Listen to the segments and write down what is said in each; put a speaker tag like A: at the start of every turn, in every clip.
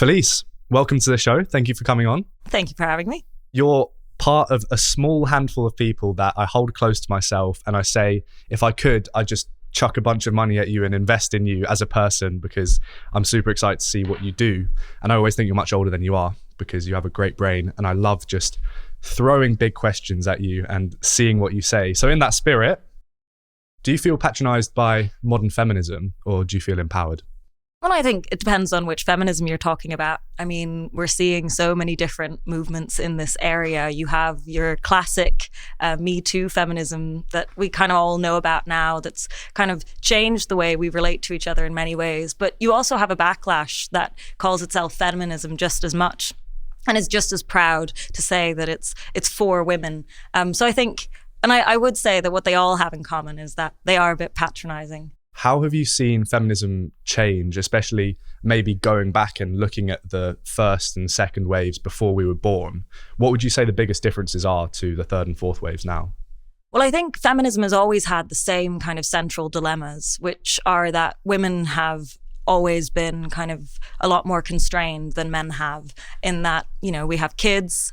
A: Felice, welcome to the show. Thank you for coming on.
B: Thank you for having me.
A: You're part of a small handful of people that I hold close to myself, and I say, if I could, I'd just chuck a bunch of money at you and invest in you as a person, because I'm super excited to see what you do. And I always think you're much older than you are because you have a great brain, and I love just throwing big questions at you and seeing what you say. So in that spirit, do you feel patronized by modern feminism, or do you feel empowered?
B: Well, I think it depends on which feminism you're talking about. I mean, we're seeing so many different movements in this area. You have your classic Me Too feminism that we kind of all know about now, that's kind of changed the way we relate to each other in many ways. But you also have a backlash that calls itself feminism just as much, and is just as proud to say that it's for women. So I think, and I would say that what they all have in common is that they are a bit patronizing.
A: How have you seen feminism change, especially maybe going back and looking at the first and second waves before we were born? What would you say the biggest differences are to the third and fourth waves now?
B: Well, I think feminism has always had the same kind of central dilemmas, which are that women have always been kind of a lot more constrained than men have, in that, you know, we have kids,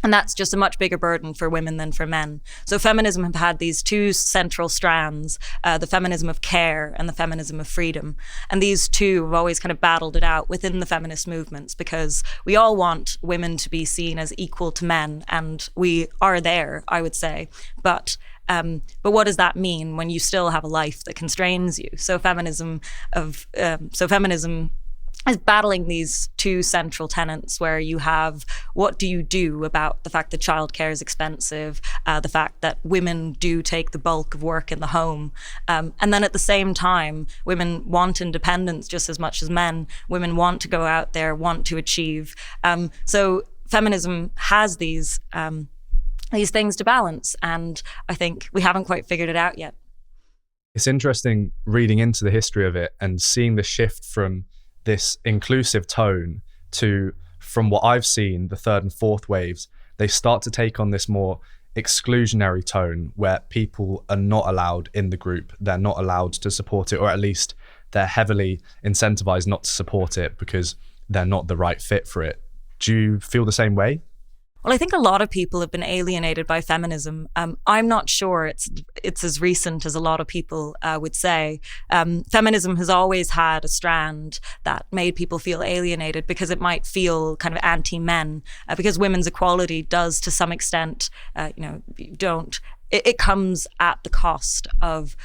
B: and that's just a much bigger burden for women than for men. So feminism have had these two central strands, the feminism of care and the feminism of freedom. And these two have always kind of battled it out within the feminist movements, because we all want women to be seen as equal to men, and we are there, I would say. But what does that mean when you still have a life that constrains you? So feminism is battling these two central tenets, where you have, what do you do about the fact that childcare is expensive, the fact that women do take the bulk of work in the home, and then at the same time, women want independence just as much as men. Women want to go out there, want to achieve. So feminism has these things to balance, and I think we haven't quite figured it out yet.
A: It's interesting reading into the history of it and seeing the shift from this inclusive tone to, from what I've seen, the third and fourth waves, they start to take on this more exclusionary tone where people are not allowed in the group. They're not allowed to support it, or at least they're heavily incentivized not to support it because they're not the right fit for it. Do you feel the same way?
B: Well, I think a lot of people have been alienated by feminism. I'm not sure it's as recent as a lot of people would say. Feminism has always had a strand that made people feel alienated because it might feel kind of anti-men, because women's equality does, to some extent, it comes at the cost of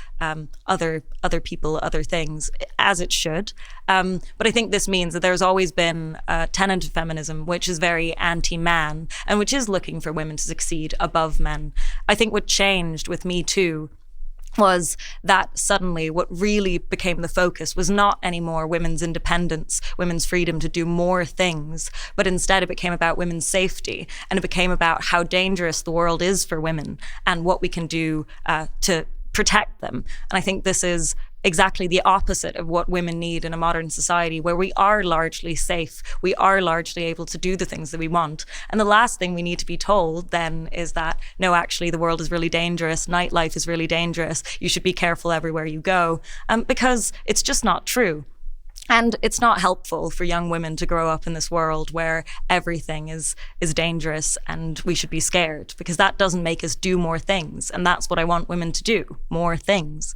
B: other people, other things, as it should. But I think this means that there's always been a tenet of feminism which is very anti-man and which is looking for women to succeed above men. I think what changed with Me Too was that suddenly what really became the focus was not anymore women's independence, women's freedom to do more things, but instead it became about women's safety, and it became about how dangerous the world is for women and what we can do to protect them. And I think this is exactly the opposite of what women need in a modern society, where we are largely safe, we are largely able to do the things that we want. And the last thing we need to be told then is that, no, actually the world is really dangerous, nightlife is really dangerous, you should be careful everywhere you go, because it's just not true. And it's not helpful for young women to grow up in this world where everything is dangerous and we should be scared, because that doesn't make us do more things. And that's what I want women to do, more things.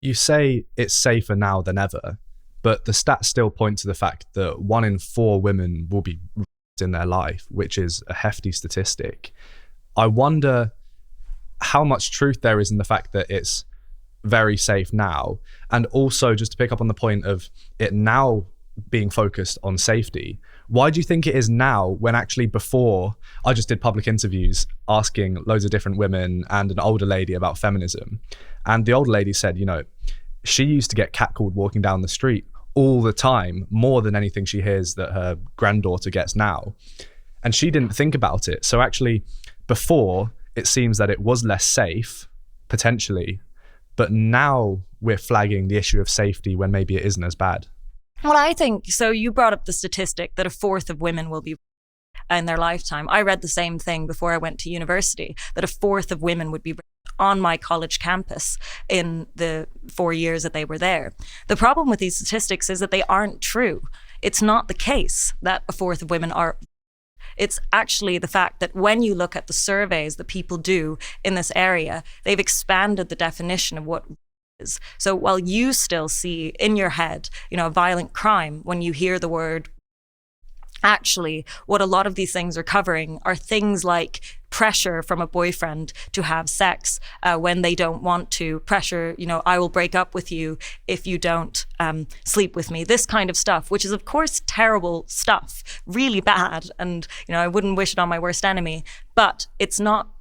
A: You say it's safer now than ever, but the stats still point to the fact that 1 in 4 women will be raped in their life, which is a hefty statistic. I wonder how much truth there is in the fact that it's very safe now. And also, just to pick up on the point of it now being focused on safety, why do you think it is now, when actually before, I just did public interviews asking loads of different women and an older lady about feminism, and the older lady said, you know, she used to get catcalled walking down the street all the time, more than anything she hears that her granddaughter gets now, and she didn't think about it. So actually before, it seems that it was less safe potentially, but now we're flagging the issue of safety when maybe it isn't as bad.
B: Well, I think, so you brought up the statistic that 1/4 of women will be in their lifetime. I read the same thing before I went to university, that 1/4 of women would be on my college campus in the 4 years that they were there. The problem with these statistics is that they aren't true. it's not the case that a fourth of women are. It's actually the fact that when you look at the surveys that people do in this area, they've expanded the definition of what is. So while you still see in your head, a violent crime when you hear the word, actually, what a lot of these things are covering are things like pressure from a boyfriend to have sex when they don't want to, pressure, I will break up with you if you don't sleep with me, this kind of stuff, which is of course terrible stuff, really bad. And, I wouldn't wish it on my worst enemy, but it's not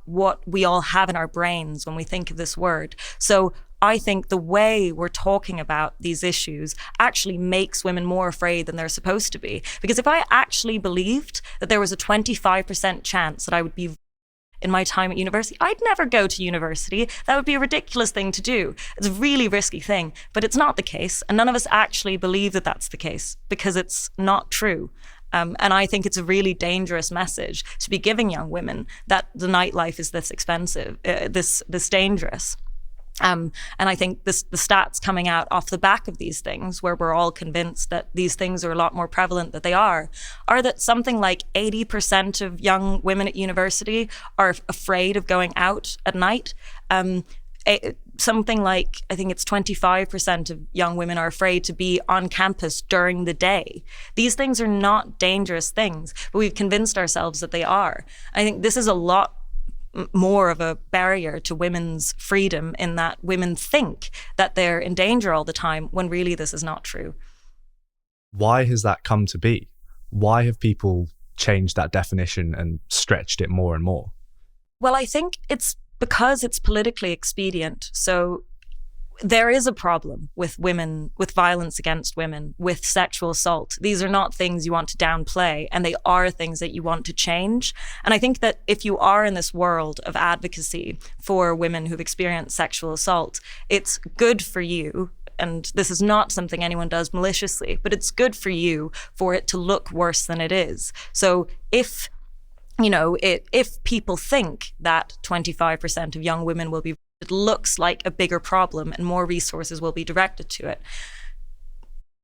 B: what we all have in our brains when we think of this word. So I think the way we're talking about these issues actually makes women more afraid than they're supposed to be. Because if I actually believed that there was a 25% chance that I would be in my time at university, I'd never go to university. That would be a ridiculous thing to do. It's a really risky thing, but it's not the case. And none of us actually believe that that's the case because it's not true. And I think it's a really dangerous message to be giving young women that the nightlife is this expensive, this dangerous. And I think the stats coming out off the back of these things, where we're all convinced that these things are a lot more prevalent than they are that something like 80% of young women at university are afraid of going out at night. Something like, I think it's 25% of young women are afraid to be on campus during the day. These things are not dangerous things, but we've convinced ourselves that they are. I think this is a lot more of a barrier to women's freedom in that women think that they're in danger all the time when really this is not true.
A: Why has that come to be? Why have people changed that definition and stretched it more and more?
B: Well, I think it's because it's politically expedient. So there is a problem with women, with violence against women, with sexual assault. These are not things you want to downplay, and they are things that you want to change. And I think that if you are in this world of advocacy for women who've experienced sexual assault, it's good for you. And this is not something anyone does maliciously, but it's good for you for it to look worse than it is. So if people think that 25% of young women will be, it looks like a bigger problem and more resources will be directed to it.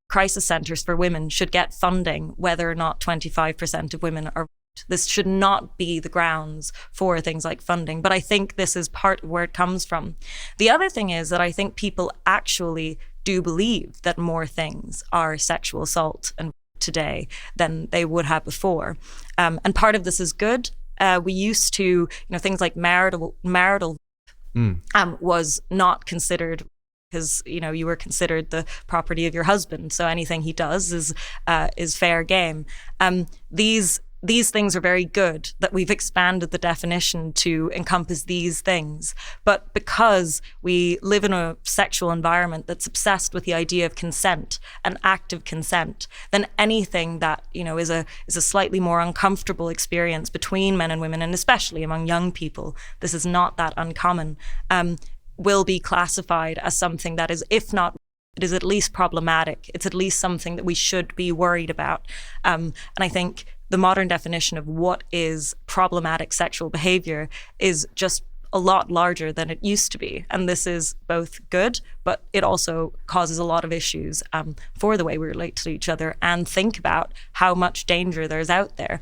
B: Crisis centres for women should get funding whether or not 25% of women are. This should not be the grounds for things like funding, but I think this is part of where it comes from. The other thing is that I think people actually do believe that more things are sexual assault and today than they would have before. And part of this is good. We used to, things like marital was not considered because, you were considered the property of your husband. So anything he does is fair game. These things are very good that we've expanded the definition to encompass these things. But because we live in a sexual environment that's obsessed with the idea of consent and active consent, then anything that, is a slightly more uncomfortable experience between men and women, and especially among young people, this is not that uncommon, will be classified as something that is, if not, it is at least problematic. It's at least something that we should be worried about. And I think the modern definition of what is problematic sexual behavior is just a lot larger than it used to be. And this is both good, but it also causes a lot of issues for the way we relate to each other and think about how much danger there's out there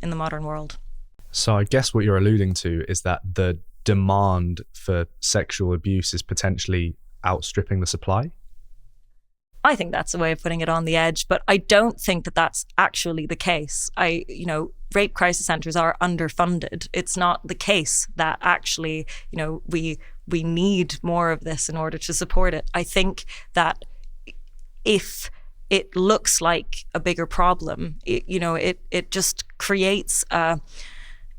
B: in the modern world.
A: So I guess what you're alluding to is that the demand for sexual abuse is potentially outstripping the supply?
B: I think that's a way of putting it on the edge, but I don't think that that's actually the case. Rape crisis centres are underfunded. It's not the case that actually, we need more of this in order to support it. I think that if it looks like a bigger problem, it just creates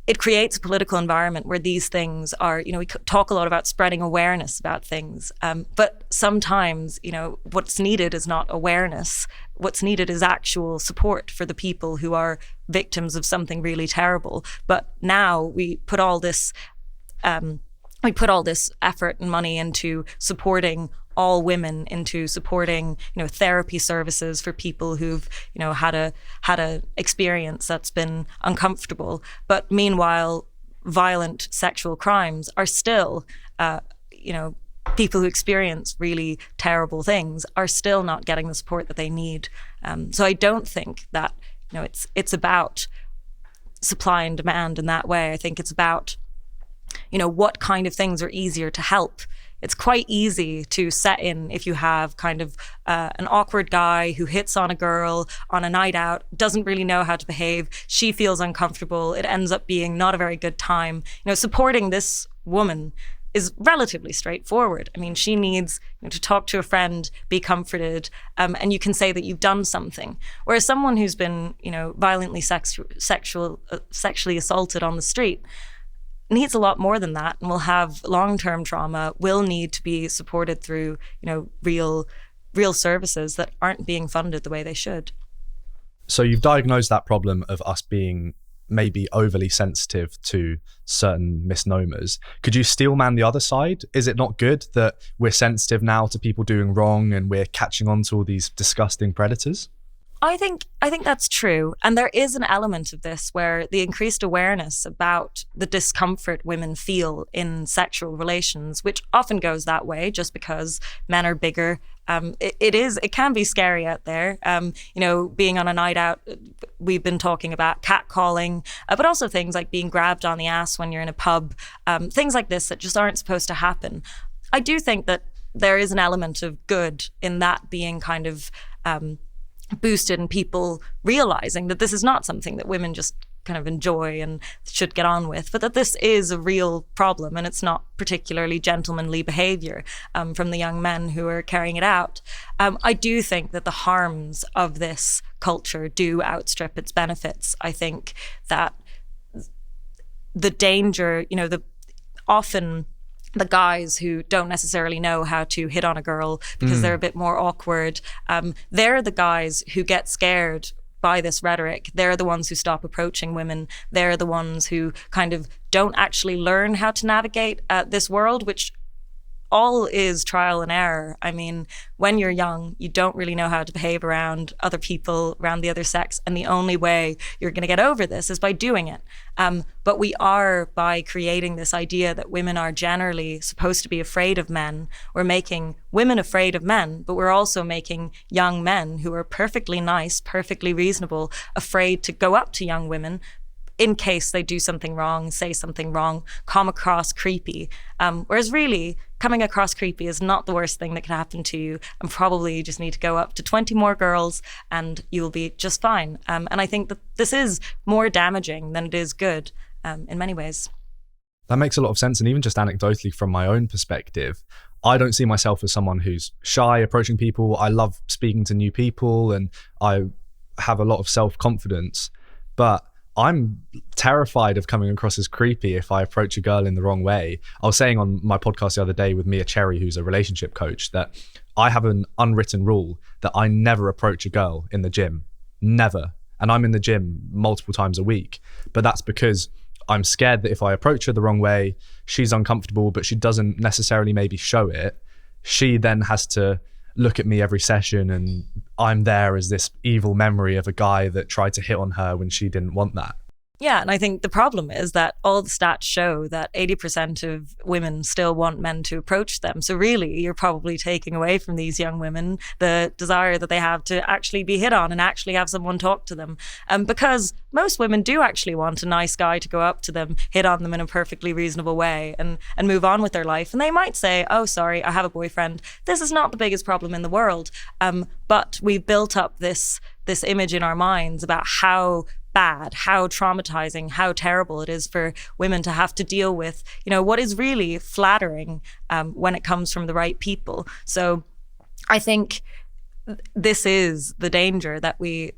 B: it creates a political environment where these things are, we talk a lot about spreading awareness about things, but sometimes, what's needed is not awareness. What's needed is actual support for the people who are victims of something really terrible. But now we put all this effort and money into supporting all women, into supporting, therapy services for people who've, had a experience that's been uncomfortable. But meanwhile, violent sexual crimes are still, people who experience really terrible things are still not getting the support that they need. So I don't think that, it's about supply and demand in that way. I think it's about, what kind of things are easier to help. It's quite easy to set in if you have kind of an awkward guy who hits on a girl on a night out, doesn't really know how to behave. She feels uncomfortable. It ends up being not a very good time. Supporting this woman is relatively straightforward. I mean, she needs to talk to a friend, be comforted, and you can say that you've done something. Whereas someone who's been, violently sexually assaulted on the street needs a lot more than that, and will have long-term trauma, will need to be supported through, real services that aren't being funded the way they should.
A: So you've diagnosed that problem of us being maybe overly sensitive to certain misnomers. Could you steelman the other side? Is it not good that we're sensitive now to people doing wrong and we're catching on to all these disgusting predators?
B: I think that's true. And there is an element of this where the increased awareness about the discomfort women feel in sexual relations, which often goes that way just because men are bigger. It can be scary out there. Being on a night out, we've been talking about catcalling, but also things like being grabbed on the ass when you're in a pub, things like this that just aren't supposed to happen. I do think that there is an element of good in that being kind of boosted and people realizing that this is not something that women just kind of enjoy and should get on with, but that this is a real problem and it's not particularly gentlemanly behavior from the young men who are carrying it out. I do think that the harms of this culture do outstrip its benefits. I think that the danger, often the guys who don't necessarily know how to hit on a girl because they're a bit more awkward, they're the guys who get scared by this rhetoric. They're the ones who stop approaching women. They're the ones who kind of don't actually learn how to navigate this world, which all is trial and error. I mean, when you're young, you don't really know how to behave around other people, around the other sex, and the only way you're going to get over this is by doing it. But we are, by creating this idea that women are generally supposed to be afraid of men, we're making women afraid of men, but we're also making young men who are perfectly nice, perfectly reasonable, afraid to go up to young women in case they do something wrong, say something wrong, come across creepy. Whereas really, coming across creepy is not the worst thing that could happen to you, and probably you just need to go up to 20 more girls and you will be just fine. And I think that this is more damaging than it is good in many ways.
A: That makes a lot of sense. And even just anecdotally from my own perspective, I don't see myself as someone who's shy approaching people. I love speaking to new people and I have a lot of self-confidence, but I'm terrified of coming across as creepy if I approach a girl in the wrong way. I was saying on my podcast the other day with Mia Cherry, who's a relationship coach, that I have an unwritten rule that I never approach a girl in the gym. Never. And I'm in the gym multiple times a week. But that's because I'm scared that if I approach her the wrong way, she's uncomfortable, but she doesn't necessarily maybe show it. She then has to look at me every session and I'm there as this evil memory of a guy that tried to hit on her when she didn't want that.
B: Yeah, and I think the problem is that all the stats show that 80% of women still want men to approach them. So really, you're probably taking away from these young women the desire that they have to actually be hit on and actually have someone talk to them. Because most women do actually want a nice guy to go up to them, hit on them in a perfectly reasonable way and move on with their life. And they might say, oh, sorry, I have a boyfriend. This is not the biggest problem in the world. But we've built up this image in our minds about how bad, how traumatizing, how terrible it is for women to have to deal with, what is really flattering when it comes from the right people. So I think this is the danger that we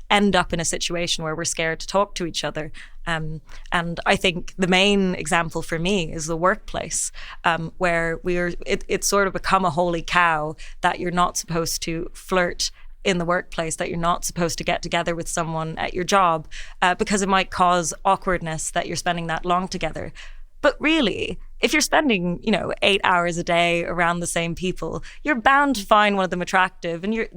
B: end up in a situation where we're scared to talk to each other. And I think the main example for me is the workplace, where it's sort of become a holy cow that you're not supposed to flirt in the workplace, that you're not supposed to get together with someone at your job because it might cause awkwardness that you're spending that long together. But really, if you're spending, 8 hours a day around the same people, you're bound to find one of them attractive. And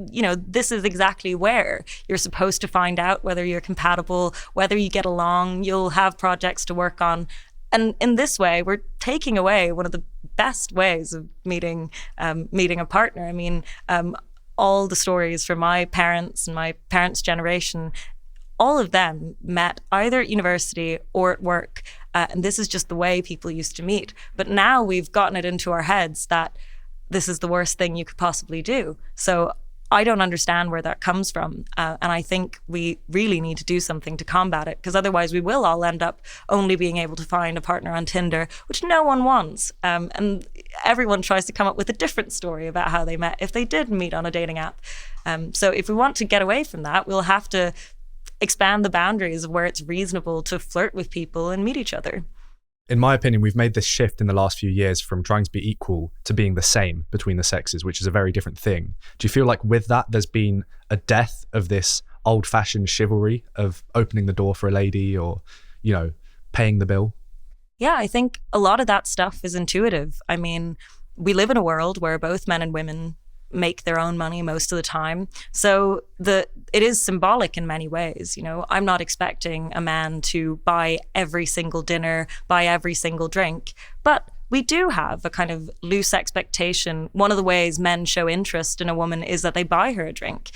B: this is exactly where you're supposed to find out whether you're compatible, whether you get along, you'll have projects to work on. And in this way, we're taking away one of the best ways of meeting a partner. I mean, all the stories from my parents and my parents' generation, all of them met either at university or at work. And this is just the way people used to meet. But now we've gotten it into our heads that this is the worst thing you could possibly do. So I don't understand where that comes from. And I think we really need to do something to combat it, because otherwise we will all end up only being able to find a partner on Tinder, which no one wants. And everyone tries to come up with a different story about how they met if they did meet on a dating app. So if we want to get away from that, we'll have to expand the boundaries of where it's reasonable to flirt with people and meet each other.
A: In my opinion, we've made this shift in the last few years from trying to be equal to being the same between the sexes, which is a very different thing. Do you feel like with that, there's been a death of this old-fashioned chivalry of opening the door for a lady or, paying the bill?
B: Yeah, I think a lot of that stuff is intuitive. I mean, we live in a world where both men and women make their own money most of the time. So it is symbolic in many ways. I'm not expecting a man to buy every single dinner, buy every single drink, but we do have a kind of loose expectation. One of the ways men show interest in a woman is that they buy her a drink.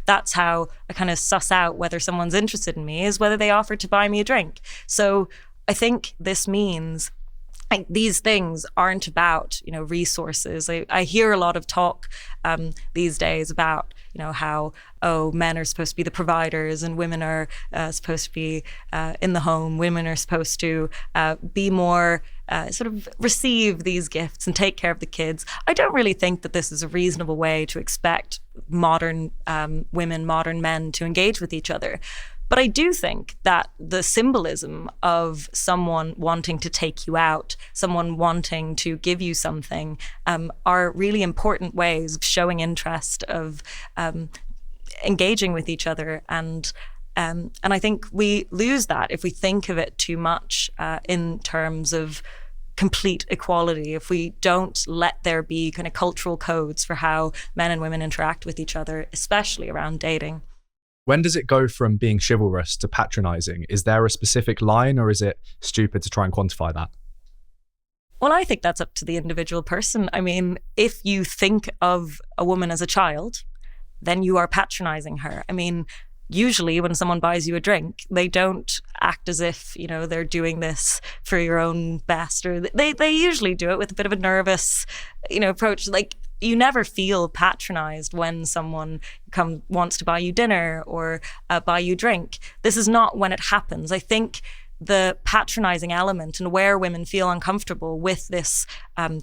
B: That's how I kind of suss out whether someone's interested in me, is whether they offer to buy me a drink. So I think this means these things aren't about, resources. I hear a lot of talk these days about, how, men are supposed to be the providers and women are supposed to be in the home. Women are supposed to be more sort of receive these gifts and take care of the kids. I don't really think that this is a reasonable way to expect modern women, modern men to engage with each other. But I do think that the symbolism of someone wanting to take you out, someone wanting to give you something, are really important ways of showing interest, of engaging with each other. And I think we lose that if we think of it too much in terms of complete equality, if we don't let there be kind of cultural codes for how men and women interact with each other, especially around dating.
A: When does it go from being chivalrous to patronizing? Is there a specific line, or is it stupid to try and quantify that?
B: Well, I think that's up to the individual person. I mean, if you think of a woman as a child, then you are patronizing her. I mean, usually when someone buys you a drink, they don't act as if, they're doing this for your own best, or they usually do it with a bit of a nervous, approach. Like, you never feel patronized when someone wants to buy you dinner or buy you drink. This is not when it happens. I think the patronizing element and where women feel uncomfortable with this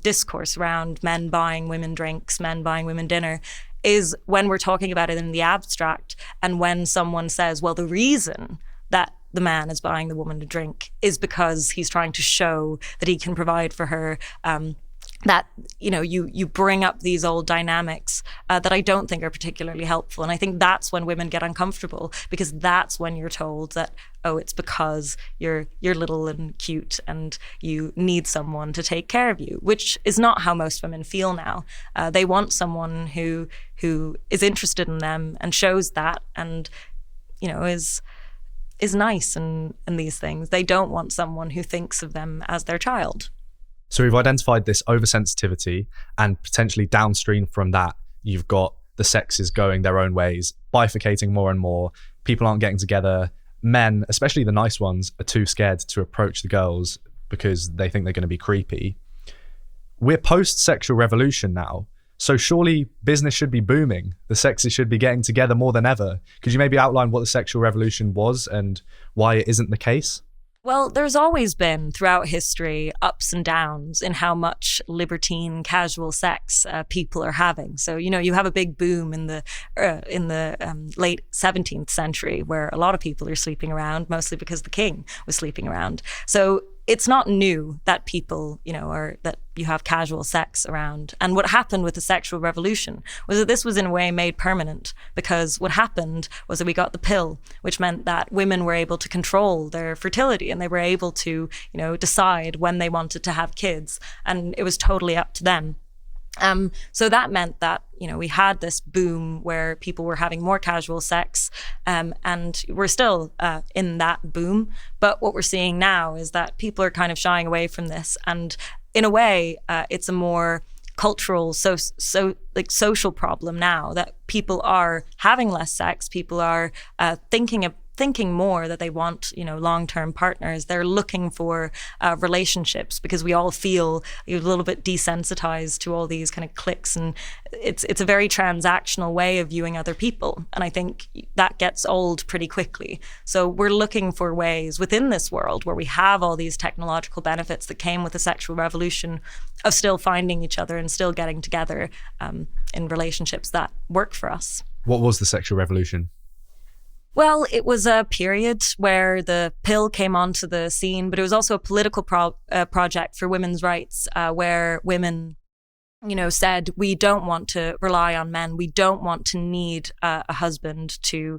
B: discourse around men buying women drinks, men buying women dinner, is when we're talking about it in the abstract, and when someone says, well, the reason that the man is buying the woman a drink is because he's trying to show that he can provide for her, that, you bring up these old dynamics that I don't think are particularly helpful. And I think that's when women get uncomfortable, because that's when you're told that, it's because you're little and cute and you need someone to take care of you, which is not how most women feel now. They want someone who is interested in them and shows that, and, is nice and these things. They don't want someone who thinks of them as their child.
A: So we've identified this oversensitivity, and potentially downstream from that, you've got the sexes going their own ways, bifurcating more and more. People aren't getting together. Men, especially the nice ones, are too scared to approach the girls because they think they're going to be creepy. We're post-sexual revolution now, so surely business should be booming. The sexes should be getting together more than ever. Could you maybe outline what the sexual revolution was and why it isn't the case?
B: Well, there's always been, throughout history, ups and downs in how much libertine, casual sex people are having. So, you have a big boom in the late 17th century, where a lot of people are sleeping around, mostly because the king was sleeping around. So it's not new that people, or that you have casual sex around. And what happened with the sexual revolution was that this was in a way made permanent, because what happened was that we got the pill, which meant that women were able to control their fertility, and they were able to, decide when they wanted to have kids, and it was totally up to them. So that meant that, we had this boom where people were having more casual sex, and we're still in that boom. But what we're seeing now is that people are kind of shying away from this, and in a way, it's a more cultural, social problem now that people are having less sex. People are thinking more that they want, long-term partners. They're looking for relationships because we all feel a little bit desensitized to all these kind of clicks, and it's a very transactional way of viewing other people. And I think that gets old pretty quickly. So we're looking for ways within this world where we have all these technological benefits that came with the sexual revolution of still finding each other and still getting together in relationships that work for us.
A: What was the sexual revolution?
B: Well, it was a period where the pill came onto the scene, but it was also a political project for women's rights, where women, said, we don't want to rely on men. We don't want to need a husband to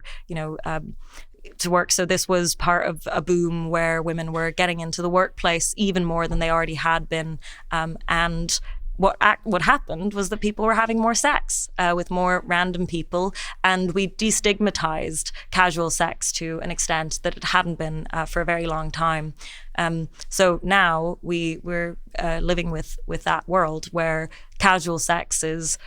B: work. So this was part of a boom where women were getting into the workplace even more than they already had been. And what happened was that people were having more sex with more random people, and we destigmatized casual sex to an extent that it hadn't been for a very long time. So now we're living with that world where casual sex is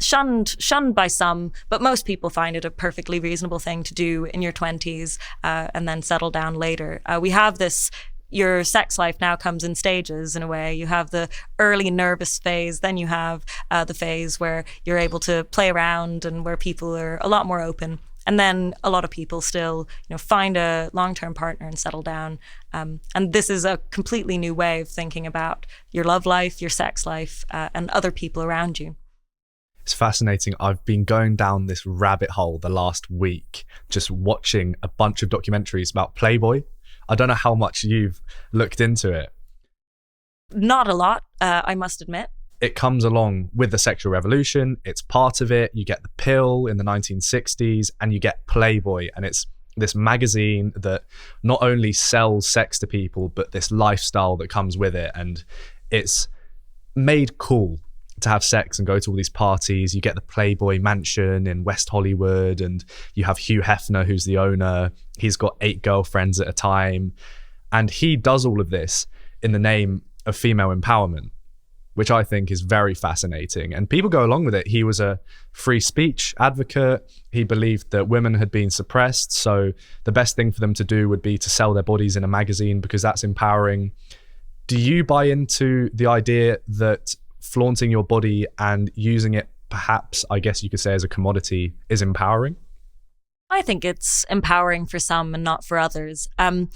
B: shunned by some, but most people find it a perfectly reasonable thing to do in your 20s and then settle down later. We have this. Your sex life now comes in stages in a way. You have the early nervous phase, then you have the phase where you're able to play around and where people are a lot more open. And then a lot of people still, find a long-term partner and settle down. And this is a completely new way of thinking about your love life, your sex life, and other people around you.
A: It's fascinating. I've been going down this rabbit hole the last week, just watching a bunch of documentaries about Playboy. I don't know how much you've looked into it.
B: Not a lot, I must admit.
A: It comes along with the sexual revolution. It's part of it. You get the pill in the 1960s and you get Playboy. And it's this magazine that not only sells sex to people, but this lifestyle that comes with it. And it's made cool to have sex and go to all these parties. You get the Playboy mansion in West Hollywood, and you have Hugh Hefner, who's the owner. He's got 8 girlfriends at a time. And he does all of this in the name of female empowerment, which I think is very fascinating. And people go along with it. He was a free speech advocate. He believed that women had been suppressed, so the best thing for them to do would be to sell their bodies in a magazine because that's empowering. Do you buy into the idea that flaunting your body and using it, perhaps, I guess you could say, as a commodity, is empowering?
B: I think it's empowering for some and not for others. I'm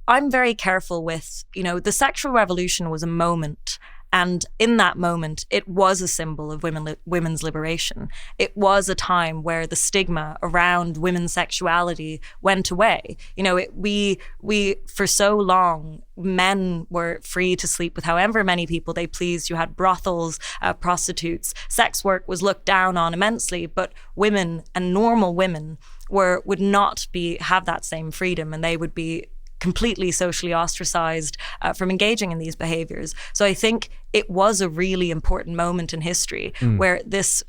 B: very careful with, the sexual revolution was a moment. And in that moment, it was a symbol of women's liberation. It was a time where the stigma around women's sexuality went away. We for so long, men were free to sleep with however many people they pleased. You had brothels, prostitutes. Sex work was looked down on immensely, but women and normal women would not have that same freedom, and they would be completely socially ostracized from engaging in these behaviors. So I think it was a really important moment in history where this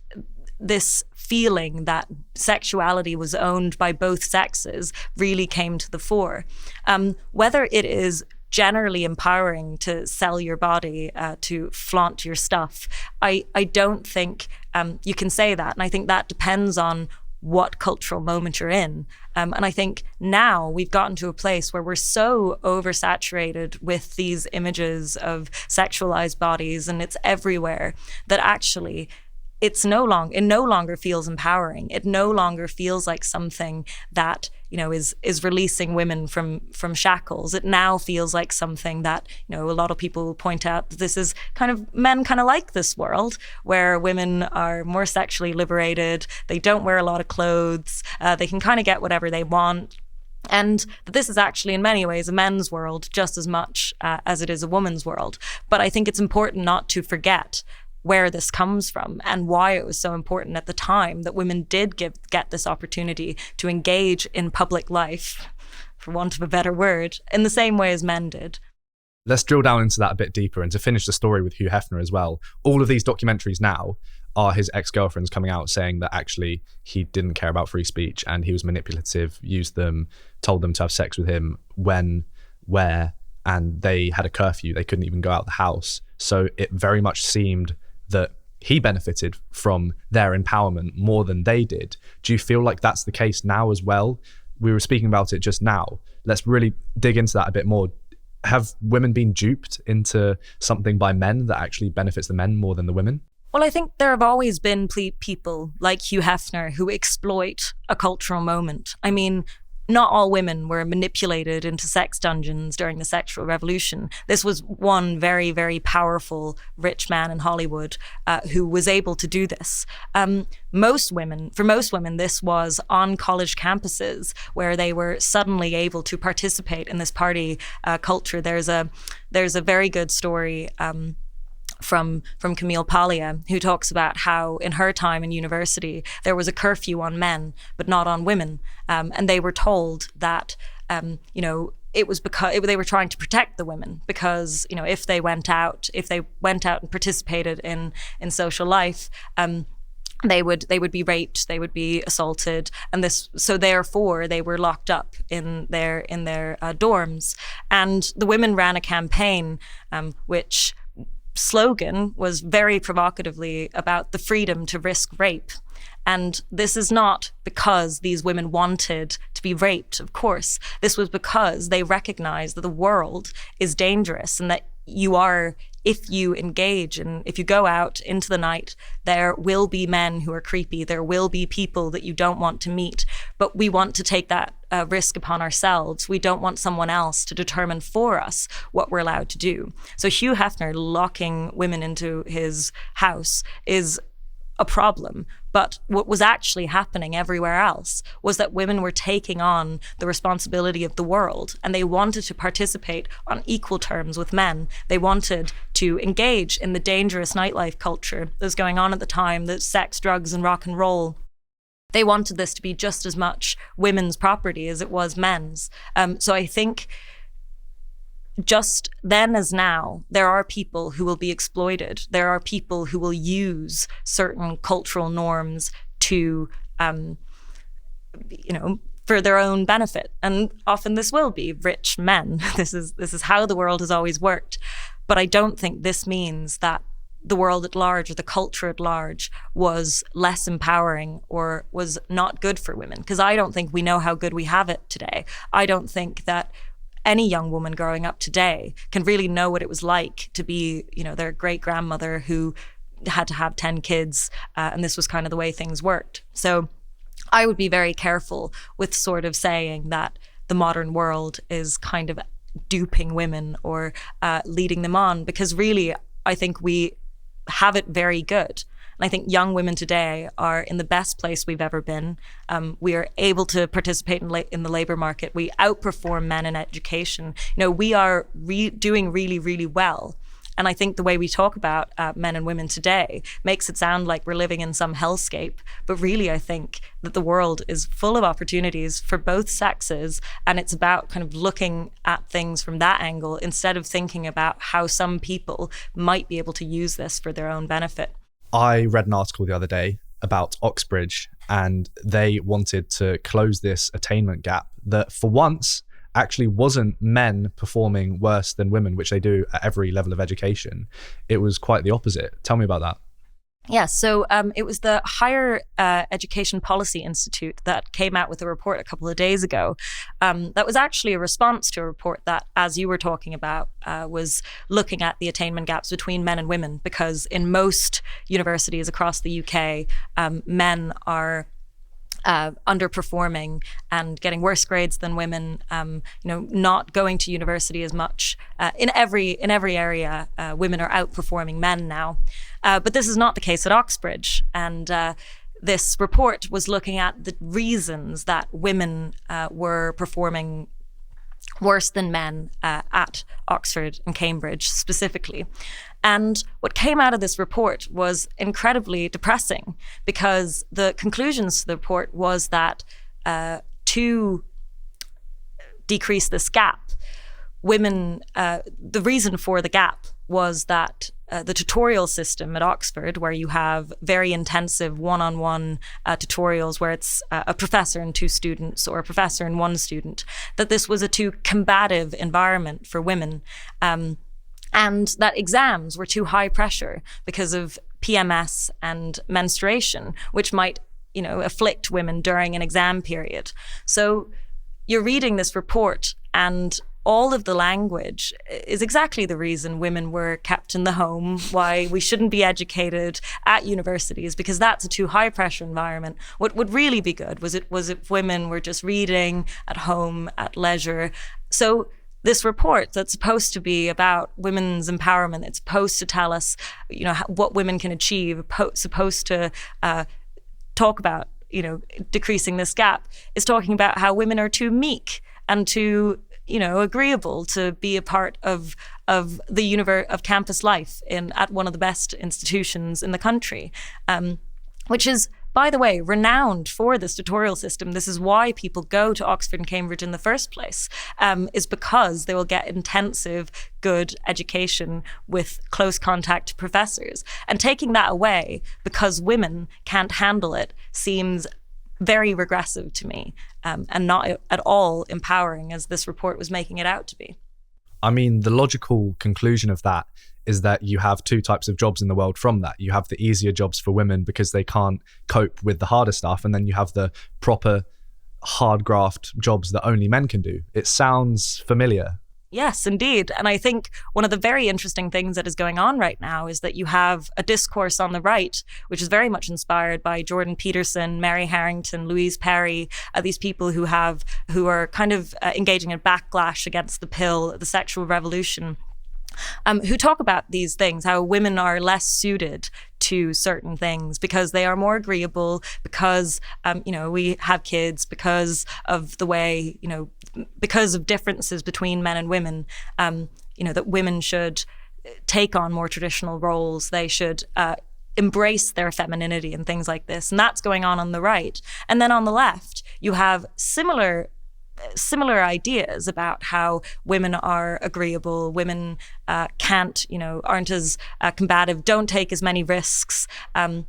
B: feeling that sexuality was owned by both sexes really came to the fore. Whether it is generally empowering to sell your body, to flaunt your stuff, I don't think you can say that. And I think that depends on what cultural moment you're in. And I think now we've gotten to a place where we're so oversaturated with these images of sexualized bodies, and it's everywhere, that actually it no longer feels empowering. It no longer feels like something that, is releasing women from shackles. It now feels like something that, a lot of people point out that this is men kind of like this world where women are more sexually liberated. They don't wear a lot of clothes. They can kind of get whatever they want. And this is actually in many ways a men's world just as much as it is a woman's world. But I think it's important not to forget where this comes from and why it was so important at the time that women did get this opportunity to engage in public life, for want of a better word, in the same way as men did.
A: Let's drill down into that a bit deeper, and to finish the story with Hugh Hefner as well. All of these documentaries now are his ex-girlfriends coming out saying that actually he didn't care about free speech and he was manipulative, used them, told them to have sex with him when, where, and they had a curfew. They couldn't even go out the house. So it very much seemed that he benefited from their empowerment more than they did. Do you feel like that's the case now as well? We were speaking about it just now. Let's really dig into that a bit more. Have women been duped into something by men that actually benefits the men more than the women?
B: Well, I think there have always been people like Hugh Hefner who exploit a cultural moment. I mean, not all women were manipulated into sex dungeons during the sexual revolution. This was one very, very powerful rich man in Hollywood who was able to do this. For most women, this was on college campuses where they were suddenly able to participate in this party culture. There's a very good story from Camille Paglia, who talks about how in her time in university, there was a curfew on men, but not on women. And they were told that, it was because they were trying to protect the women, because, if they went out and participated in social life, they would be raped, they would be assaulted, and so therefore they were locked up in their dorms. And the women ran a campaign, which slogan was very provocatively about the freedom to risk rape. And this is not because these women wanted to be raped, of course. This was because they recognized that the world is dangerous, and that if you engage and if you go out into the night, there will be men who are creepy. There will be people that you don't want to meet, but we want to take that risk upon ourselves. We don't want someone else to determine for us what we're allowed to do. So Hugh Hefner locking women into his house is a problem. But what was actually happening everywhere else was that women were taking on the responsibility of the world, and they wanted to participate on equal terms with men. They wanted to engage in the dangerous nightlife culture that was going on at the time, the sex, drugs, and rock and roll. They wanted this to be just as much women's property as it was men's. So I think just then as now, there are people who will be exploited. There are people who will use certain cultural norms to, for their own benefit. And often this will be rich men. This is how the world has always worked. But I don't think this means that the world at large, or the culture at large, was less empowering or was not good for women. Because I don't think we know how good we have it today. I don't think that any young woman growing up today can really know what it was like to be, their great grandmother who had to have 10 kids, and this was kind of the way things worked. So I would be very careful with sort of saying that the modern world is kind of duping women or leading them on, because really, I think we have it very good. And I think young women today are in the best place we've ever been. We are able to participate in the labor market. We outperform men in education. We are doing really, really well. And I think the way we talk about men and women today makes it sound like we're living in some hellscape. But really, I think that the world is full of opportunities for both sexes. And it's about kind of looking at things from that angle instead of thinking about how some people might be able to use this for their own benefit.
A: I read an article the other day about Oxbridge, and they wanted to close this attainment gap that for once actually wasn't men performing worse than women, which they do at every level of education. It was quite the opposite. Tell me about that.
B: Yeah, so it was the Higher Education Policy Institute that came out with a report a couple of days ago that was actually a response to a report that, as you were talking about, was looking at the attainment gaps between men and women, because in most universities across the UK, men are underperforming and getting worse grades than women, not going to university as much. In every area, women are outperforming men now. But this is not the case at Oxbridge. And this report was looking at the reasons that women were performing worse than men at Oxford and Cambridge specifically. And what came out of this report was incredibly depressing, because the conclusions to the report was that to decrease this gap, women, the reason for the gap was that the tutorial system at Oxford, where you have very intensive one-on-one tutorials where it's a professor and 2 students or a professor and 1 student, that this was a too combative environment for women, and that exams were too high pressure because of PMS and menstruation, which might, afflict women during an exam period. So you're reading this report, and all of the language is exactly the reason women were kept in the home, why we shouldn't be educated at universities, because that's a too high pressure environment. What would really be good was if women were just reading at home, at leisure. So this report that's supposed to be about women's empowerment, it's supposed to tell us, what women can achieve, supposed to talk about, decreasing this gap, is talking about how women are too meek and too, agreeable to be a part of the universe of campus life at one of the best institutions in the country, which is, by the way, renowned for this tutorial system. This is why people go to Oxford and Cambridge in the first place, is because they will get intensive, good education with close contact professors. And taking that away because women can't handle it seems very regressive to me, and not at all empowering as this report was making it out to be.
A: I mean, the logical conclusion of that is that you have 2 types of jobs in the world from that. You have the easier jobs for women because they can't cope with the harder stuff, and then you have the proper hard graft jobs that only men can do. It sounds familiar.
B: Yes, indeed. And I think one of the very interesting things that is going on right now is that you have a discourse on the right, which is very much inspired by Jordan Peterson, Mary Harrington, Louise Perry, these people who are kind of engaging in backlash against the pill, the sexual revolution, who talk about these things, how women are less suited to certain things because they are more agreeable, because, we have kids, because of the way, because of differences between men and women, that women should take on more traditional roles. They should embrace their femininity and things like this. And that's going on the right. And then on the left, you have similar ideas about how women are agreeable, women aren't as combative, don't take as many risks, and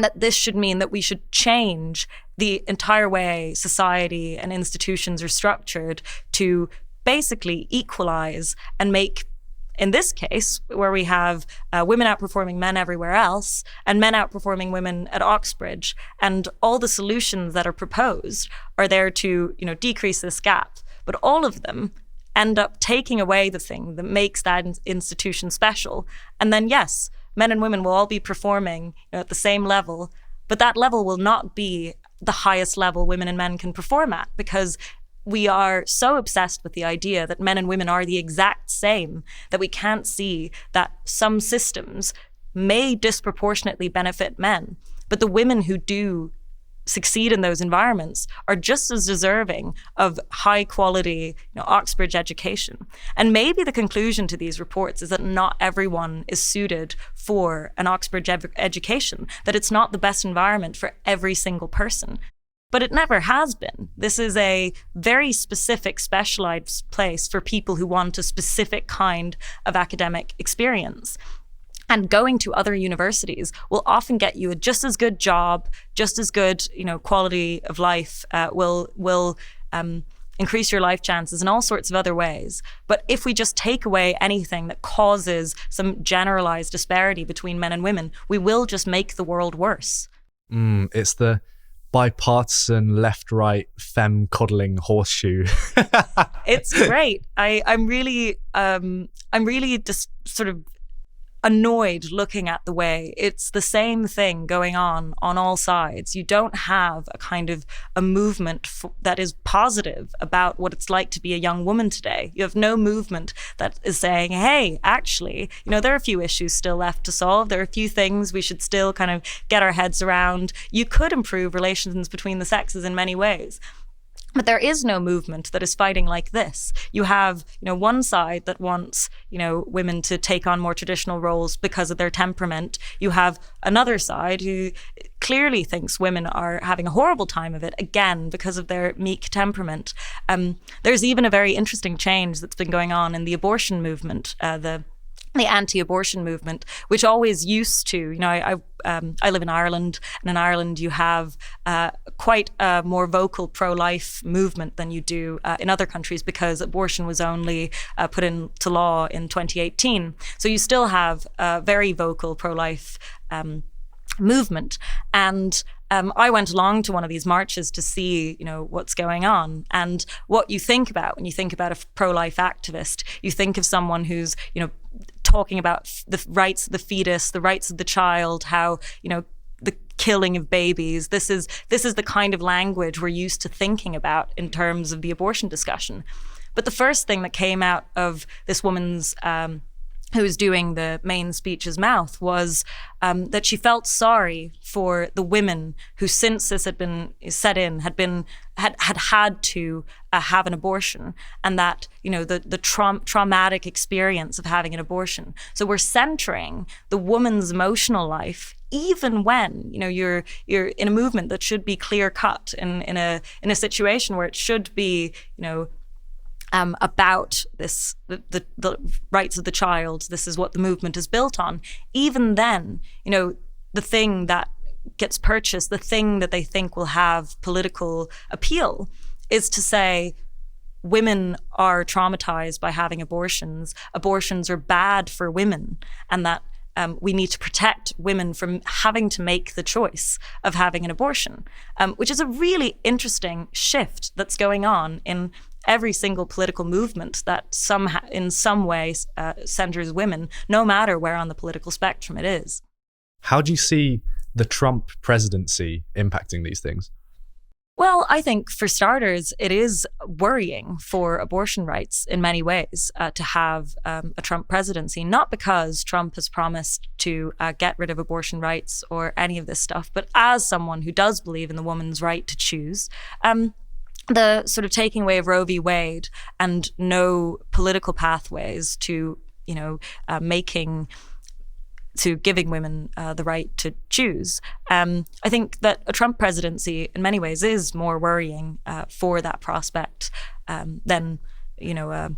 B: that this should mean that we should change the entire way society and institutions are structured to basically equalize and make, in this case, where we have women outperforming men everywhere else and men outperforming women at Oxbridge, and all the solutions that are proposed are there to, decrease this gap. But all of them end up taking away the thing that makes that institution special. And then, yes, men and women will all be performing at the same level, but that level will not be the highest level women and men can perform at, because we are so obsessed with the idea that men and women are the exact same that we can't see that some systems may disproportionately benefit men, but the women who do succeed in those environments are just as deserving of high quality, Oxbridge education. And maybe the conclusion to these reports is that not everyone is suited for an Oxbridge education, that it's not the best environment for every single person. But it never has been. This is a very specific, specialized place for people who want a specific kind of academic experience. And going to other universities will often get you a just as good job, just as good, quality of life, will increase your life chances in all sorts of other ways. But if we just take away anything that causes some generalized disparity between men and women, we will just make the world worse.
A: It's the bipartisan left-right femme coddling horseshoe.
B: It's great. I'm really just sort of annoyed looking at the way it's the same thing going on all sides. You don't have a kind of a movement that is positive about what it's like to be a young woman today. You have no movement that is saying, hey, actually, there are a few issues still left to solve. There are a few things we should still kind of get our heads around. You could improve relations between the sexes in many ways. But there is no movement that is fighting like this. You have, one side that wants, women to take on more traditional roles because of their temperament. You have another side who clearly thinks women are having a horrible time of it, again, because of their meek temperament. There's even a very interesting change that's been going on in the abortion movement. The anti-abortion movement, which always used to, I live in Ireland, and in Ireland you have quite a more vocal pro-life movement than you do in other countries, because abortion was only put into law in 2018. So you still have a very vocal pro-life movement. And I went along to one of these marches to see, what's going on. And what you think about when you think about a pro-life activist, you think of someone who's, talking about the rights of the fetus, the rights of the child, how, the killing of babies. This is the kind of language we're used to thinking about in terms of the abortion discussion. But the first thing that came out of this woman's who was doing the main speech's mouth was that she felt sorry for the women who, since this had been set in, had to have an abortion, and that the traumatic experience of having an abortion. So we're centering the woman's emotional life, even when you're in a movement that should be clear cut in a situation where it should be about this, the rights of the child. This is what the movement is built on. Even then, the thing that gets purchased, the thing that they think will have political appeal, is to say women are traumatized by having abortions. Abortions are bad for women, and that we need to protect women from having to make the choice of having an abortion, which is a really interesting shift that's going on in every single political movement that in some way centers women, no matter where on the political spectrum it is.
A: How do you see the Trump presidency impacting these things?
B: Well, I think for starters, it is worrying for abortion rights in many ways to have a Trump presidency, not because Trump has promised to get rid of abortion rights or any of this stuff, but as someone who does believe in the woman's right to choose. The sort of taking away of Roe v. Wade and no political pathways to, giving women the right to choose. I think that a Trump presidency, in many ways, is more worrying for that prospect than a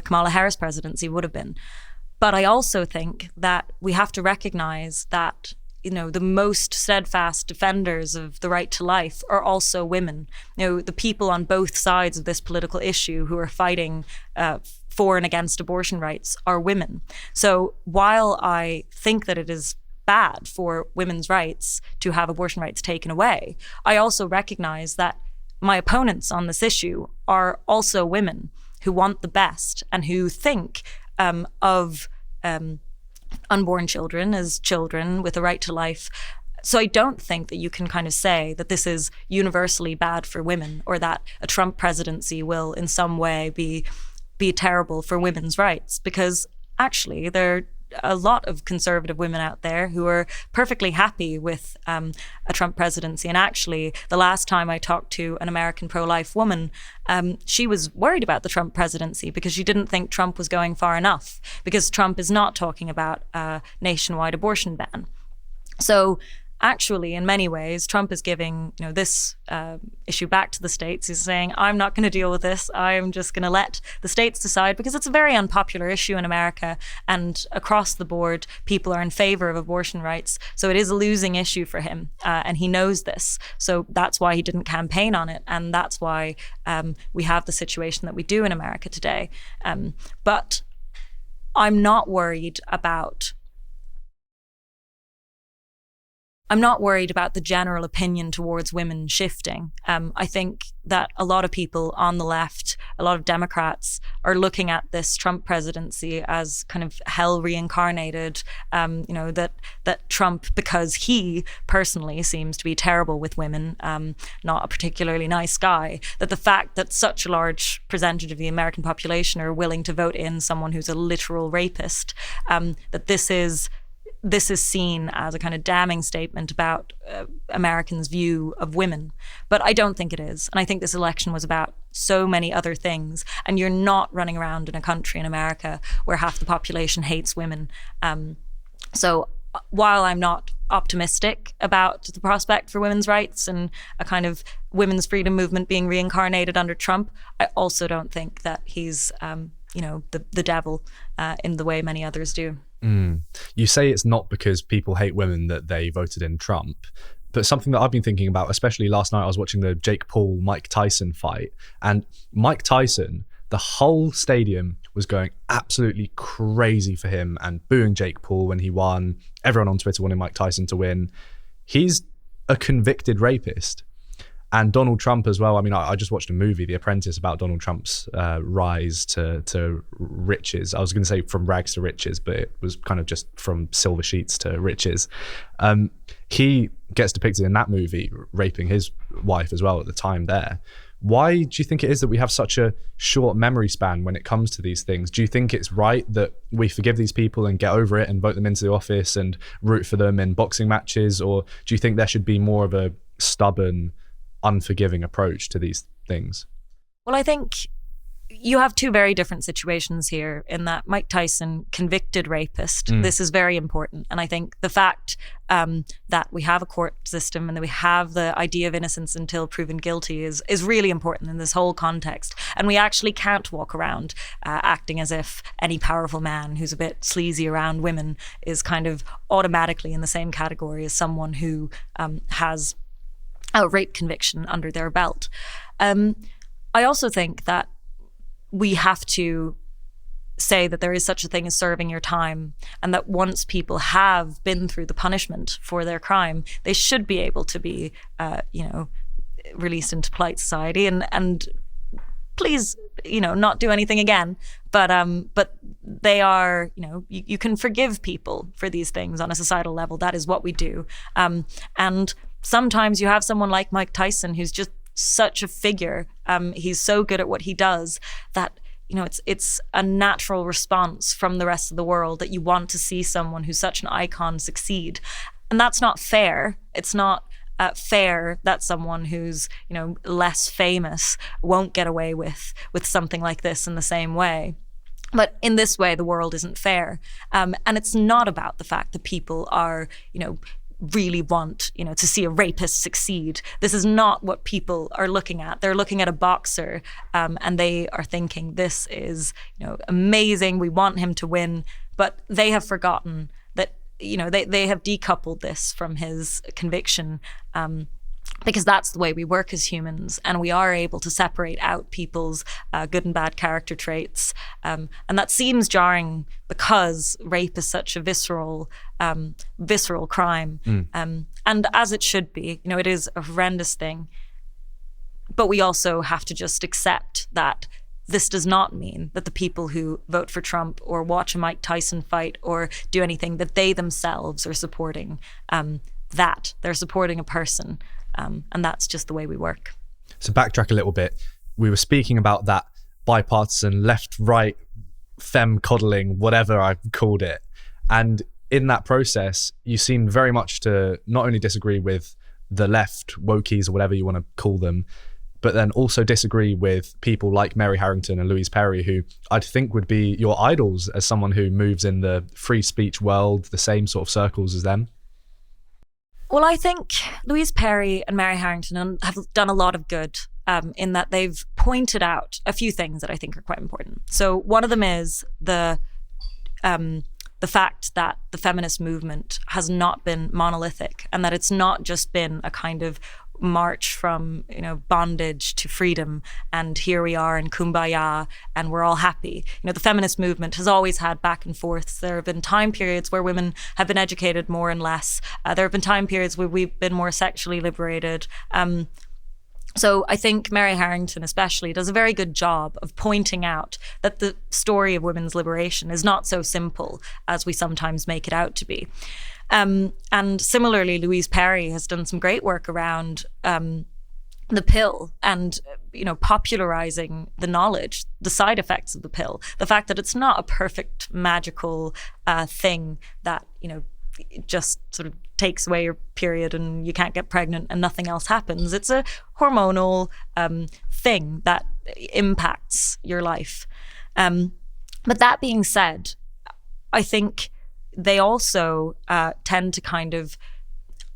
B: Kamala Harris presidency would have been. But I also think that we have to recognize that the most steadfast defenders of the right to life are also women. The people on both sides of this political issue who are fighting for and against abortion rights are women. So while I think that it is bad for women's rights to have abortion rights taken away, I also recognize that my opponents on this issue are also women who want the best and who think of unborn children as children with a right to life. So I don't think that you can kind of say that this is universally bad for women, or that a Trump presidency will in some way be terrible for women's rights, because actually there are a lot of conservative women out there who are perfectly happy with a Trump presidency. And actually, the last time I talked to an American pro-life woman, she was worried about the Trump presidency because she didn't think Trump was going far enough, because Trump is not talking about a nationwide abortion ban. So actually, in many ways, Trump is giving this issue back to the states. He's saying, I'm not going to deal with this. I'm just going to let the states decide, because it's a very unpopular issue in America, and across the board, people are in favor of abortion rights. So it is a losing issue for him, and he knows this. So that's why he didn't campaign on it, and that's why we have the situation that we do in America today. But I'm not worried about the general opinion towards women shifting. I think that a lot of people on the left, a lot of Democrats, are looking at this Trump presidency as kind of hell reincarnated, that Trump, because he personally seems to be terrible with women, not a particularly nice guy, that the fact that such a large percentage of the American population are willing to vote in someone who's a literal rapist, that this is seen as a kind of damning statement about Americans' view of women. But I don't think it is. And I think this election was about so many other things. And you're not running around in a country in America where half the population hates women. So while I'm not optimistic about the prospect for women's rights and a kind of women's freedom movement being reincarnated under Trump, I also don't think that he's the devil in the way many others do.
A: You say it's not because people hate women that they voted in Trump, but something that I've been thinking about, especially last night, I was watching the Jake Paul-Mike Tyson fight, and Mike Tyson, the whole stadium was going absolutely crazy for him and booing Jake Paul when he won. Everyone on Twitter wanted Mike Tyson to win. He's a convicted rapist. And Donald Trump as well. I mean, I just watched a movie, The Apprentice, about Donald Trump's rise to riches. I was going to say from rags to riches, but it was kind of just from silver sheets to riches. He gets depicted in that movie raping his wife as well at the time there. Why do you think it is that we have such a short memory span when it comes to these things? Do you think it's right that we forgive these people and get over it and vote them into the office and root for them in boxing matches? Or do you think there should be more of a stubborn, unforgiving approach to these things?
B: Well, I think you have two very different situations here in that Mike Tyson, convicted rapist. This is very important. And I think the fact that we have a court system and that we have the idea of innocence until proven guilty is really important in this whole context. And we actually can't walk around acting as if any powerful man who's a bit sleazy around women is kind of automatically in the same category as someone who has a rape conviction under their belt. I also think that we have to say that there is such a thing as serving your time, and that once people have been through the punishment for their crime, they should be able to be, released into polite society and please, not do anything again. But they are, you can forgive people for these things on a societal level. That is what we do. And sometimes you have someone like Mike Tyson who's just such a figure. He's so good at what he does that it's a natural response from the rest of the world that you want to see someone who's such an icon succeed. And that's not fair. It's not fair that someone who's less famous won't get away with something like this in the same way. But in this way, the world isn't fair. And it's not about the fact that people are, really want, to see a rapist succeed. This is not what people are looking at. They're looking at a boxer and they are thinking, this is, amazing. We want him to win. But they have forgotten that, they have decoupled this from his conviction because that's the way we work as humans, and we are able to separate out people's good and bad character traits. And that seems jarring because rape is such a visceral crime. And as it should be, it is a horrendous thing. But we also have to just accept that this does not mean that the people who vote for Trump or watch a Mike Tyson fight or do anything, that they themselves are supporting that. They're supporting a person. And that's just the way we work.
A: So backtrack a little bit. We were speaking about that bipartisan left-right femme coddling, whatever I called it. And in that process, you seemed very much to not only disagree with the left, wokies or whatever you want to call them, but then also disagree with people like Mary Harrington and Louise Perry, who I'd think would be your idols as someone who moves in the free speech world, the same sort of circles as them.
B: Well, I think Louise Perry and Mary Harrington have done a lot of good in that they've pointed out a few things that I think are quite important. So one of them is the fact that the feminist movement has not been monolithic, and that it's not just been a kind of march from bondage to freedom and here we are in kumbaya and we're all happy. The feminist movement has always had back and forths. There have been time periods where women have been educated more and less. There have been time periods where we've been more sexually liberated. So I think Mary Harrington especially does a very good job of pointing out that the story of women's liberation is not so simple as we sometimes make it out to be. And similarly, Louise Perry has done some great work around the pill and, popularizing the knowledge, the side effects of the pill, the fact that it's not a perfect magical thing that, just sort of takes away your period and you can't get pregnant and nothing else happens. It's a hormonal thing that impacts your life. But that being said, I think they also tend to kind of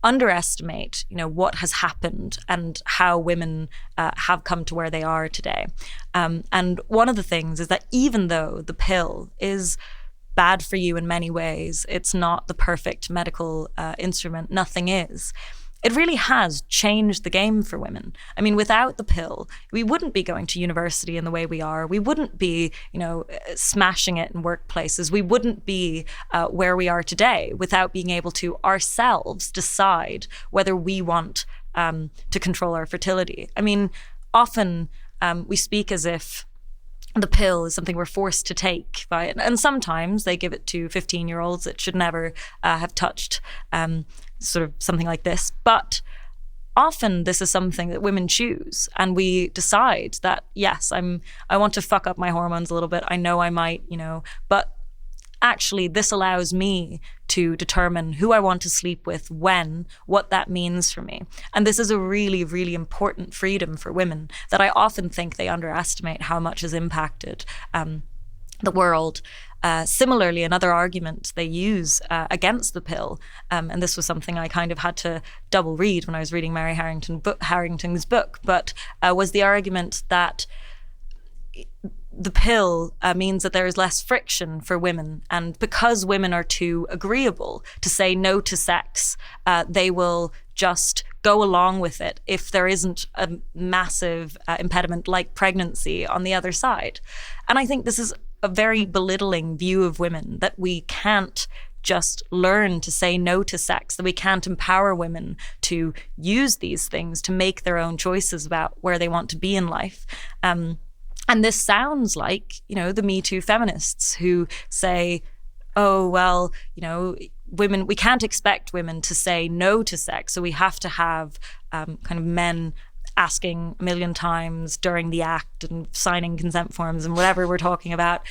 B: underestimate, what has happened and how women have come to where they are today. And one of the things is that even though the pill is bad for you in many ways, it's not the perfect medical instrument, nothing is. It really has changed the game for women. I mean, without the pill, we wouldn't be going to university in the way we are. We wouldn't be, smashing it in workplaces. We wouldn't be where we are today without being able to ourselves decide whether we want to control our fertility. I mean, often we speak as if the pill is something we're forced to take, right? And sometimes they give it to 15-year-olds that should never have touched sort of something like this. But often this is something that women choose, and we decide that, yes, I want to fuck up my hormones a little bit. I know I might, but actually this allows me to determine who I want to sleep with, when, what that means for me. And this is a really, really important freedom for women that I often think they underestimate how much has impacted the world. Similarly, another argument they use against the pill, and this was something I kind of had to double read when I was reading Mary Harrington's book, but was the argument that the pill means that there is less friction for women. And because women are too agreeable to say no to sex, they will just go along with it if there isn't a massive impediment like pregnancy on the other side. And I think this is a very belittling view of women, that we can't just learn to say no to sex, that we can't empower women to use these things to make their own choices about where they want to be in life. And this sounds like, the Me Too feminists who say, oh, well, women, we can't expect women to say no to sex, so we have to have kind of men asking a million times during the act and signing consent forms and whatever we're talking about.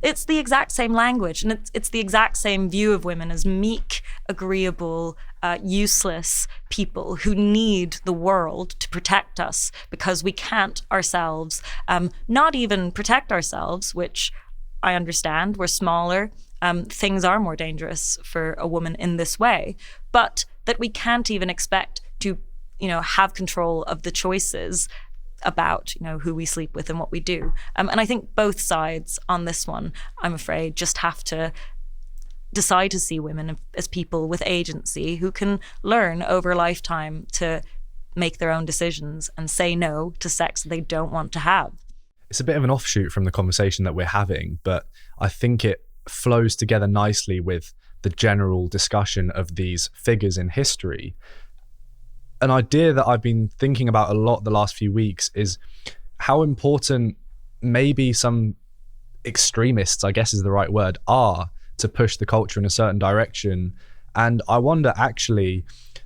B: It's the exact same language, and it's the exact same view of women as meek, agreeable, useless people who need the world to protect us because we can't ourselves, not even protect ourselves, which I understand, we're smaller. Things are more dangerous for a woman in this way, but that we can't even expect to have control of the choices about, who we sleep with and what we do. And I think both sides on this one, I'm afraid, just have to decide to see women as people with agency who can learn over a lifetime to make their own decisions and say no to sex that they don't want to have.
A: It's a bit of an offshoot from the conversation that we're having, but I think it flows together nicely with the general discussion of these figures in history. An idea that I've been thinking about a lot the last few weeks is how important maybe some extremists, I guess is the right word, are to push the culture in a certain direction. And I wonder, actually,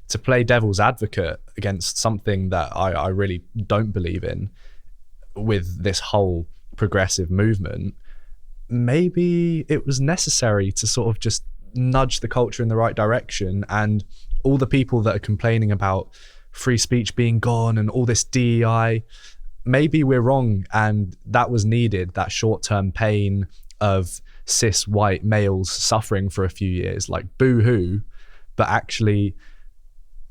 A: to play devil's advocate against something that I really don't believe in with this whole progressive movement, maybe it was necessary to sort of just nudge the culture in the right direction. And all the people that are complaining about free speech being gone and all this DEI, maybe we're wrong, and that was needed, that short-term pain of cis white males suffering for a few years, like boo-hoo. But actually,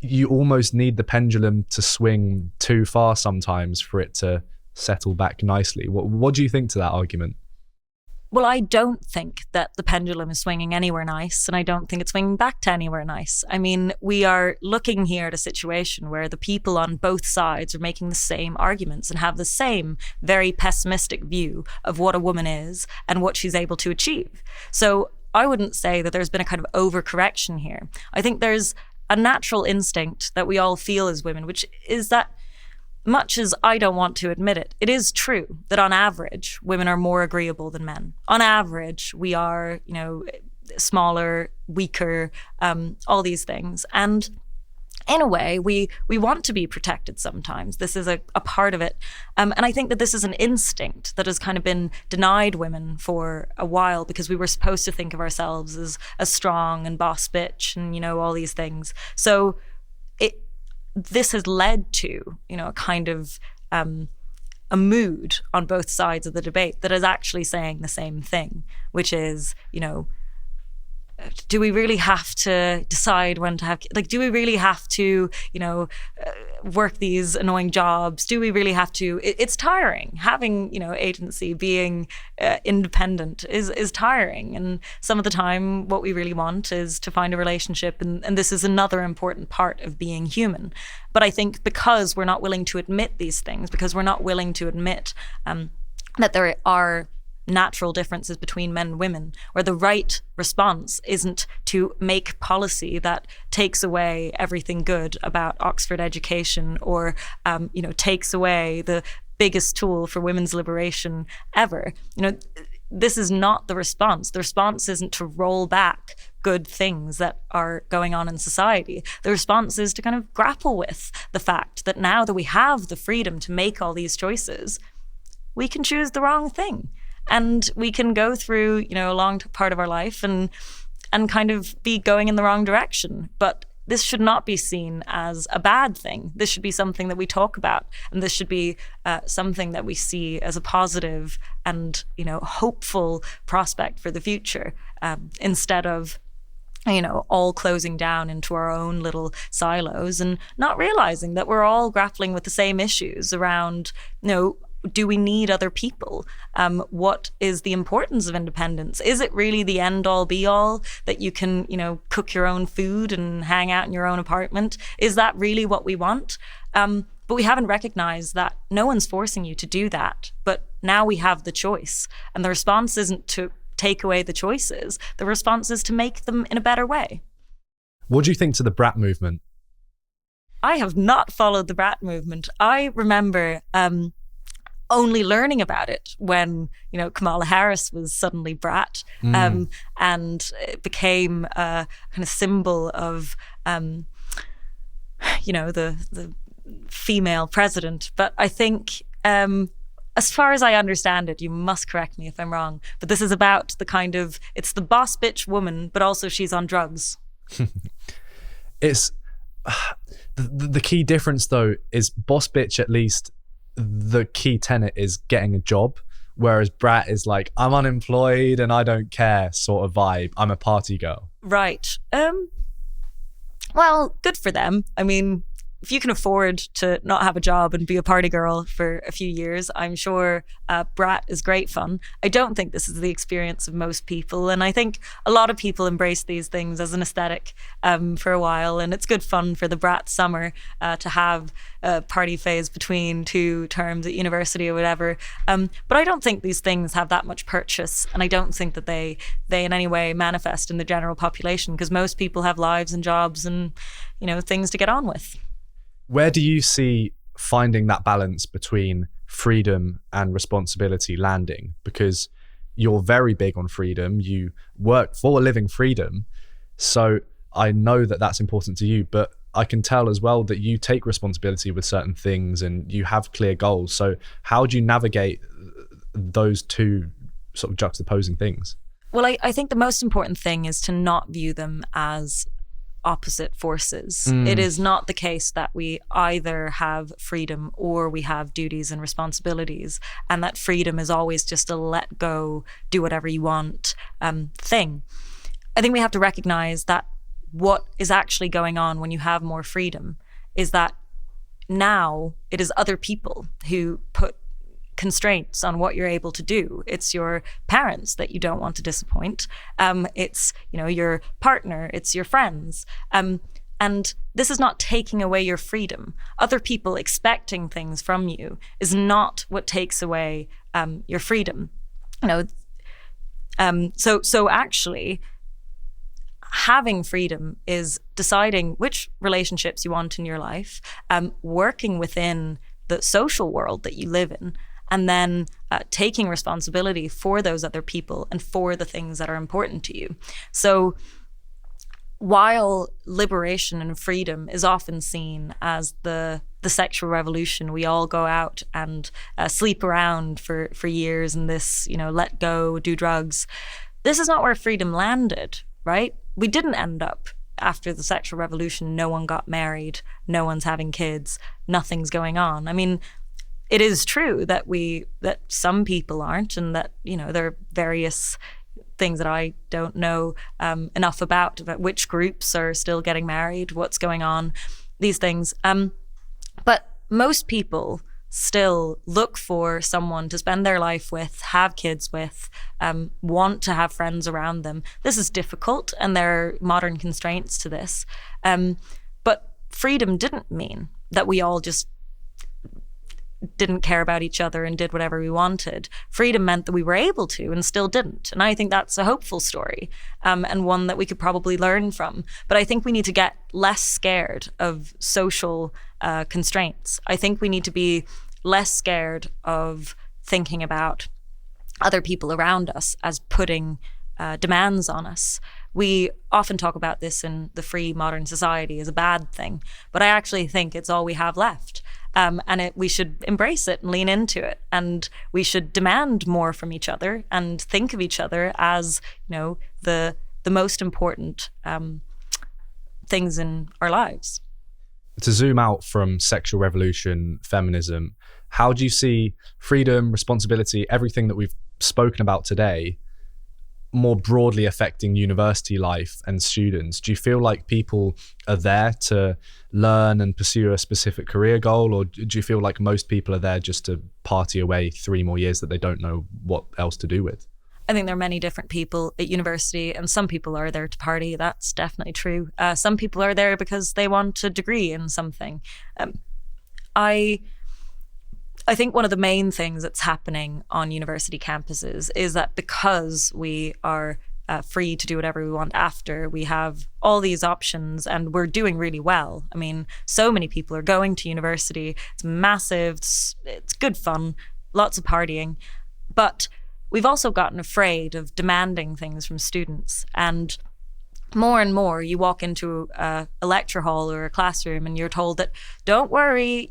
A: you almost need the pendulum to swing too far sometimes for it to settle back nicely. What do you think to that argument?
B: Well, I don't think that the pendulum is swinging anywhere nice, and I don't think it's swinging back to anywhere nice. I mean, we are looking here at a situation where the people on both sides are making the same arguments and have the same very pessimistic view of what a woman is and what she's able to achieve. So I wouldn't say that there's been a kind of overcorrection here. I think there's a natural instinct that we all feel as women, which is that, much as I don't want to admit it, it is true that on average, women are more agreeable than men. On average, we are, smaller, weaker, all these things. And in a way, we want to be protected sometimes. This is a part of it. And I think that this is an instinct that has kind of been denied women for a while, because we were supposed to think of ourselves as strong and boss bitch and, all these things. So this has led to, a kind of a mood on both sides of the debate that is actually saying the same thing, which is, do we really have to decide when to have, like, do we really have to, work these annoying jobs? Do we really have to? It's tiring. Having, agency, being independent is tiring. And some of the time, what we really want is to find a relationship. And this is another important part of being human. But I think because we're not willing to admit these things, because we're not willing to admit that there are natural differences between men and women, where the right response isn't to make policy that takes away everything good about Oxford education, or takes away the biggest tool for women's liberation ever. This is not the response. The response isn't to roll back good things that are going on in society. The response is to kind of grapple with the fact that now that we have the freedom to make all these choices, we can choose the wrong thing. And we can go through, a long part of our life and kind of be going in the wrong direction. But this should not be seen as a bad thing. This should be something that we talk about. And this should be something that we see as a positive and, hopeful prospect for the future, instead of, all closing down into our own little silos and not realizing that we're all grappling with the same issues around, do we need other people? What is the importance of independence? Is it really the end all be all that you can, cook your own food and hang out in your own apartment? Is that really what we want? But we haven't recognized that no one's forcing you to do that. But now we have the choice. And the response isn't to take away the choices. The response is to make them in a better way.
A: What do you think to the brat movement?
B: I have not followed the brat movement. I remember only learning about it when, Kamala Harris was suddenly brat, and it became a kind of symbol of, the female president. But I think, as far as I understand it, you must correct me if I'm wrong, but this is about it's the boss bitch woman, but also she's on drugs.
A: It's the key difference though is boss bitch, at least the key tenet is getting a job, whereas brat is like, I'm unemployed and I don't care sort of vibe. I'm a party girl.
B: Right. Well, good for them. I mean, if you can afford to not have a job and be a party girl for a few years, I'm sure brat is great fun. I don't think this is the experience of most people. And I think a lot of people embrace these things as an aesthetic for a while. And it's good fun for the brat summer to have a party phase between two terms at university or whatever. But I don't think these things have that much purchase. And I don't think that they in any way manifest in the general population, because most people have lives and jobs and, things to get on with.
A: Where do you see finding that balance between freedom and responsibility landing? Because you're very big on freedom. You work for living freedom. So I know that that's important to you, but I can tell as well that you take responsibility with certain things and you have clear goals. So how do you navigate those two sort of juxtaposing things?
B: Well, I think the most important thing is to not view them as opposite forces. It is not the case that we either have freedom or we have duties and responsibilities, and that freedom is always just a let go, do whatever you want thing. I think we have to recognize that what is actually going on when you have more freedom is that now it is other people who put constraints on what you're able to do. It's your parents that you don't want to disappoint. It's, your partner, it's your friends. And this is not taking away your freedom. Other people expecting things from you is not what takes away your freedom. So actually, having freedom is deciding which relationships you want in your life, working within the social world that you live in, and then taking responsibility for those other people and for the things that are important to you. So while liberation and freedom is often seen as the sexual revolution, we all go out and sleep around for years and this, let go, do drugs. This is not where freedom landed, right? We didn't end up after the sexual revolution. No one got married, no one's having kids, nothing's going on. I mean, it is true that some people aren't, and that, there are various, things that I don't know enough about which groups are still getting married, what's going on, these things. But most people still look for someone to spend their life with, have kids with, want to have friends around them. This is difficult, and there are modern constraints to this. But freedom didn't mean that we all just didn't care about each other and did whatever we wanted. Freedom meant that we were able to and still didn't. And I think that's a hopeful story, and one that we could probably learn from. But I think we need to get less scared of social constraints. I think we need to be less scared of thinking about other people around us as putting demands on us. We often talk about this in the free modern society as a bad thing, but I actually think it's all we have left. We should embrace it and lean into it, and we should demand more from each other and think of each other as, the most important things in our lives.
A: To zoom out from sexual revolution, feminism, how do you see freedom, responsibility, everything that we've spoken about today, more broadly affecting university life and students? Do you feel like people are there to learn and pursue a specific career goal, or do you feel like most people are there just to party away 3 more years that they don't know what else to do with?
B: I think there are many different people at university, and some people are there to party. That's definitely true. Some people are there because they want a degree in something. I think one of the main things that's happening on university campuses is that because we are free to do whatever we want after, we have all these options and we're doing really well. I mean, so many people are going to university. It's massive. It's good fun, lots of partying. But we've also gotten afraid of demanding things from students. And more, you walk into a lecture hall or a classroom and you're told that, don't worry,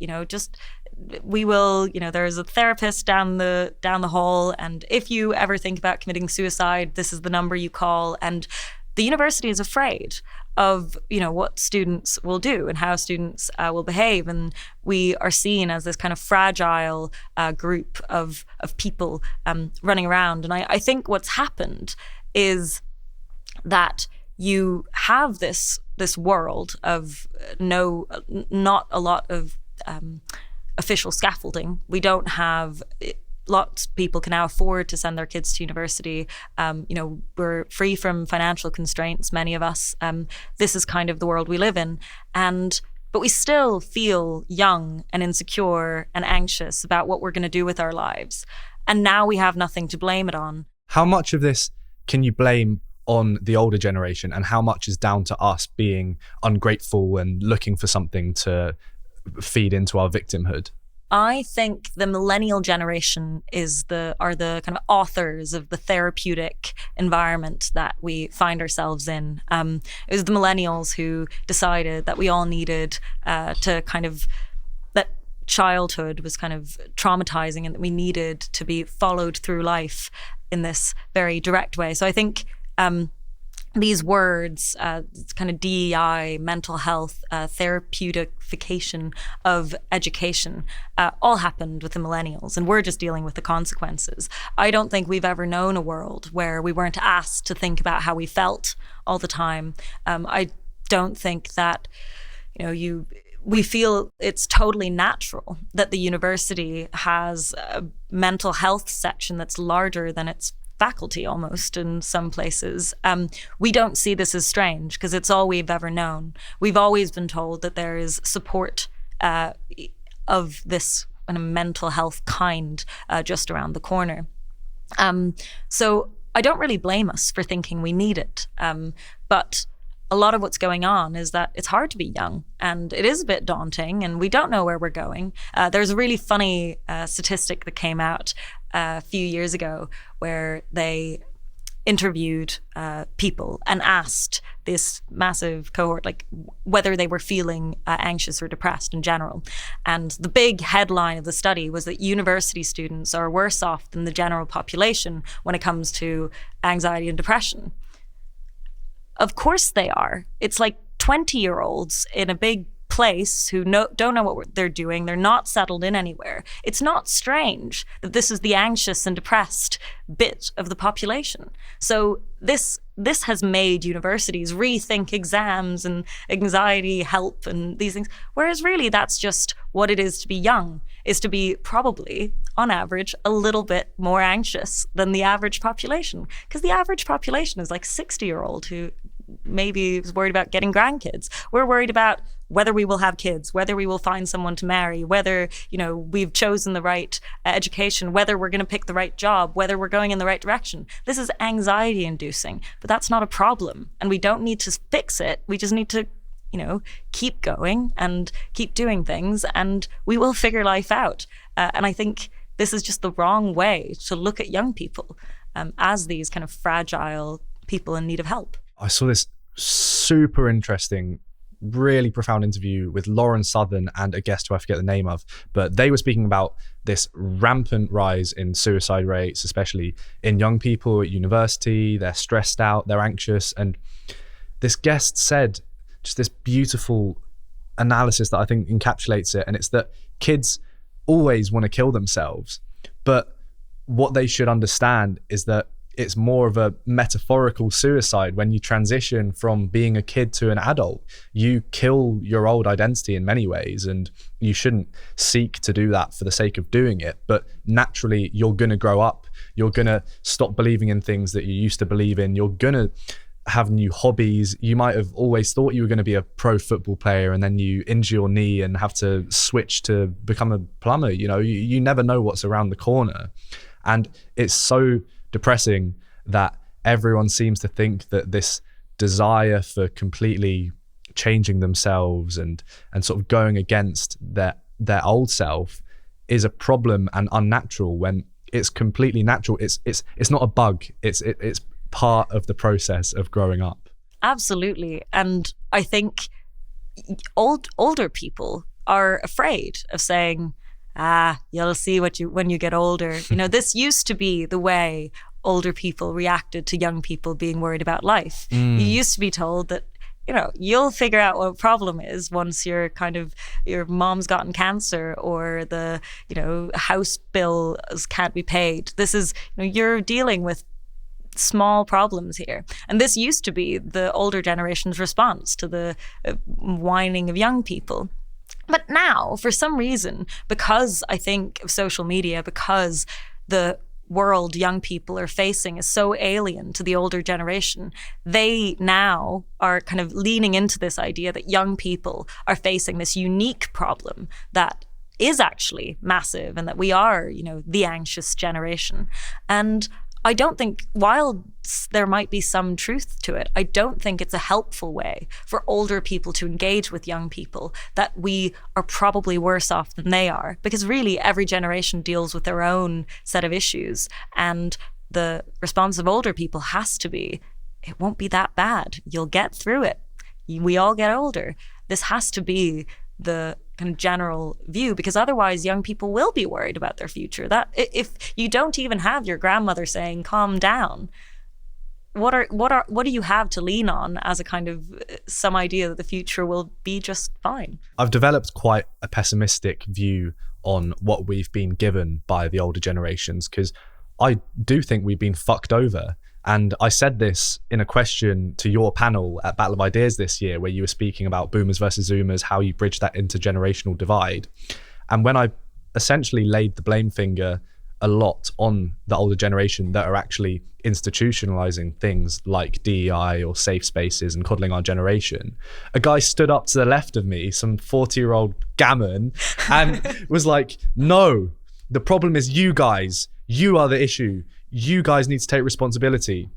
B: we will, there's a therapist down the hall, and if you ever think about committing suicide, this is the number you call. And the university is afraid of, what students will do and how students will behave. And we are seen as this kind of fragile group of people running around. And I think what's happened is that you have this world of not a lot of official scaffolding. We don't have lots of people can now afford to send their kids to university. We're free from financial constraints, many of us. This is kind of the world we live in. But we still feel young and insecure and anxious about what we're going to do with our lives. And now we have nothing to blame it on.
A: How much of this can you blame on the older generation, and how much is down to us being ungrateful and looking for something to feed into our victimhood?
B: I think the millennial generation are the kind of authors of the therapeutic environment that we find ourselves in. It was the millennials who decided that we all needed to kind of, that childhood was kind of traumatizing and that we needed to be followed through life in this very direct way. So I think these words, kind of DEI, mental health, therapeutification of education, all happened with the millennials, and we're just dealing with the consequences. I don't think we've ever known a world where we weren't asked to think about how we felt all the time. I don't think that, we feel it's totally natural that the university has a mental health section that's larger than its faculty almost in some places. We don't see this as strange because it's all we've ever known. We've always been told that there is support of this kind of mental health kind just around the corner. So I don't really blame us for thinking we need it. But a lot of what's going on is that it's hard to be young and it is a bit daunting and we don't know where we're going. There's a really funny statistic that came out a few years ago where they interviewed people and asked this massive cohort whether they were feeling anxious or depressed in general. And the big headline of the study was that university students are worse off than the general population when it comes to anxiety and depression. Of course they are. It's like 20-year-olds in a big place who don't know what they're doing. They're not settled in anywhere. It's not strange that this is the anxious and depressed bit of the population. So this has made universities rethink exams and anxiety help and these things, whereas really that's just what it is to be young, is to be probably, on average, a little bit more anxious than the average population. Because the average population is like 60-year-old who maybe is worried about getting grandkids. We're worried about whether we will have kids, whether we will find someone to marry, whether, we've chosen the right education, whether we're going to pick the right job, whether we're going in the right direction. This is anxiety inducing, but that's not a problem. And we don't need to fix it. We just need to, keep going and keep doing things, and we will figure life out. And I think this is just the wrong way to look at young people as these kind of fragile people in need of help.
A: I saw this super interesting, really profound interview with Lauren Southern and a guest who I forget the name of, but they were speaking about this rampant rise in suicide rates, especially in young people at university. They're stressed out, they're anxious. And this guest said just this beautiful analysis that I think encapsulates it. And it's that kids always want to kill themselves, but what they should understand is that it's more of a metaphorical suicide. When you transition from being a kid to an adult, you kill your old identity in many ways, and you shouldn't seek to do that for the sake of doing it. But naturally, you're going to grow up. You're going to stop believing in things that you used to believe in. You're going to have new hobbies. You might have always thought you were going to be a pro football player, and then you injure your knee and have to switch to become a plumber. You never know what's around the corner. And it's so depressing that everyone seems to think that this desire for completely changing themselves and sort of going against their old self is a problem and unnatural, when it's completely natural. It's not a bug. It's part of the process of growing up. Absolutely.
B: And I think older people are afraid of saying, you'll see when you get older. This used to be the way older people reacted to young people being worried about life. You used to be told that, you'll figure out what a problem is once your mom's gotten cancer, or the, house bills can't be paid. This is, you're dealing with small problems here. And this used to be the older generation's response to the whining of young people. But now, for some reason, because I think of social media, because the world young people are facing is so alien to the older generation, they now are kind of leaning into this idea that young people are facing this unique problem that is actually massive, and that we are, the anxious generation. And I don't think, while there might be some truth to it, I don't think it's a helpful way for older people to engage with young people, that we are probably worse off than they are. Because really, every generation deals with their own set of issues. And the response of older people has to be, it won't be that bad. You'll get through it. We all get older. This has to be the kind of general view, because otherwise young people will be worried about their future. That if you don't even have your grandmother saying calm down, what do you have to lean on as a kind of some idea that the future will be just fine?
A: I've developed quite a pessimistic view on what we've been given by the older generations, because I do think we've been fucked over. And I said this in a question to your panel at Battle of Ideas this year, where you were speaking about boomers versus zoomers, how you bridge that intergenerational divide. And when I essentially laid the blame finger a lot on the older generation that are actually institutionalizing things like DEI or safe spaces and coddling our generation, a guy stood up to the left of me, some 40-year-old gammon, and was like, no, the problem is you guys. You are the issue. You guys need to take responsibility.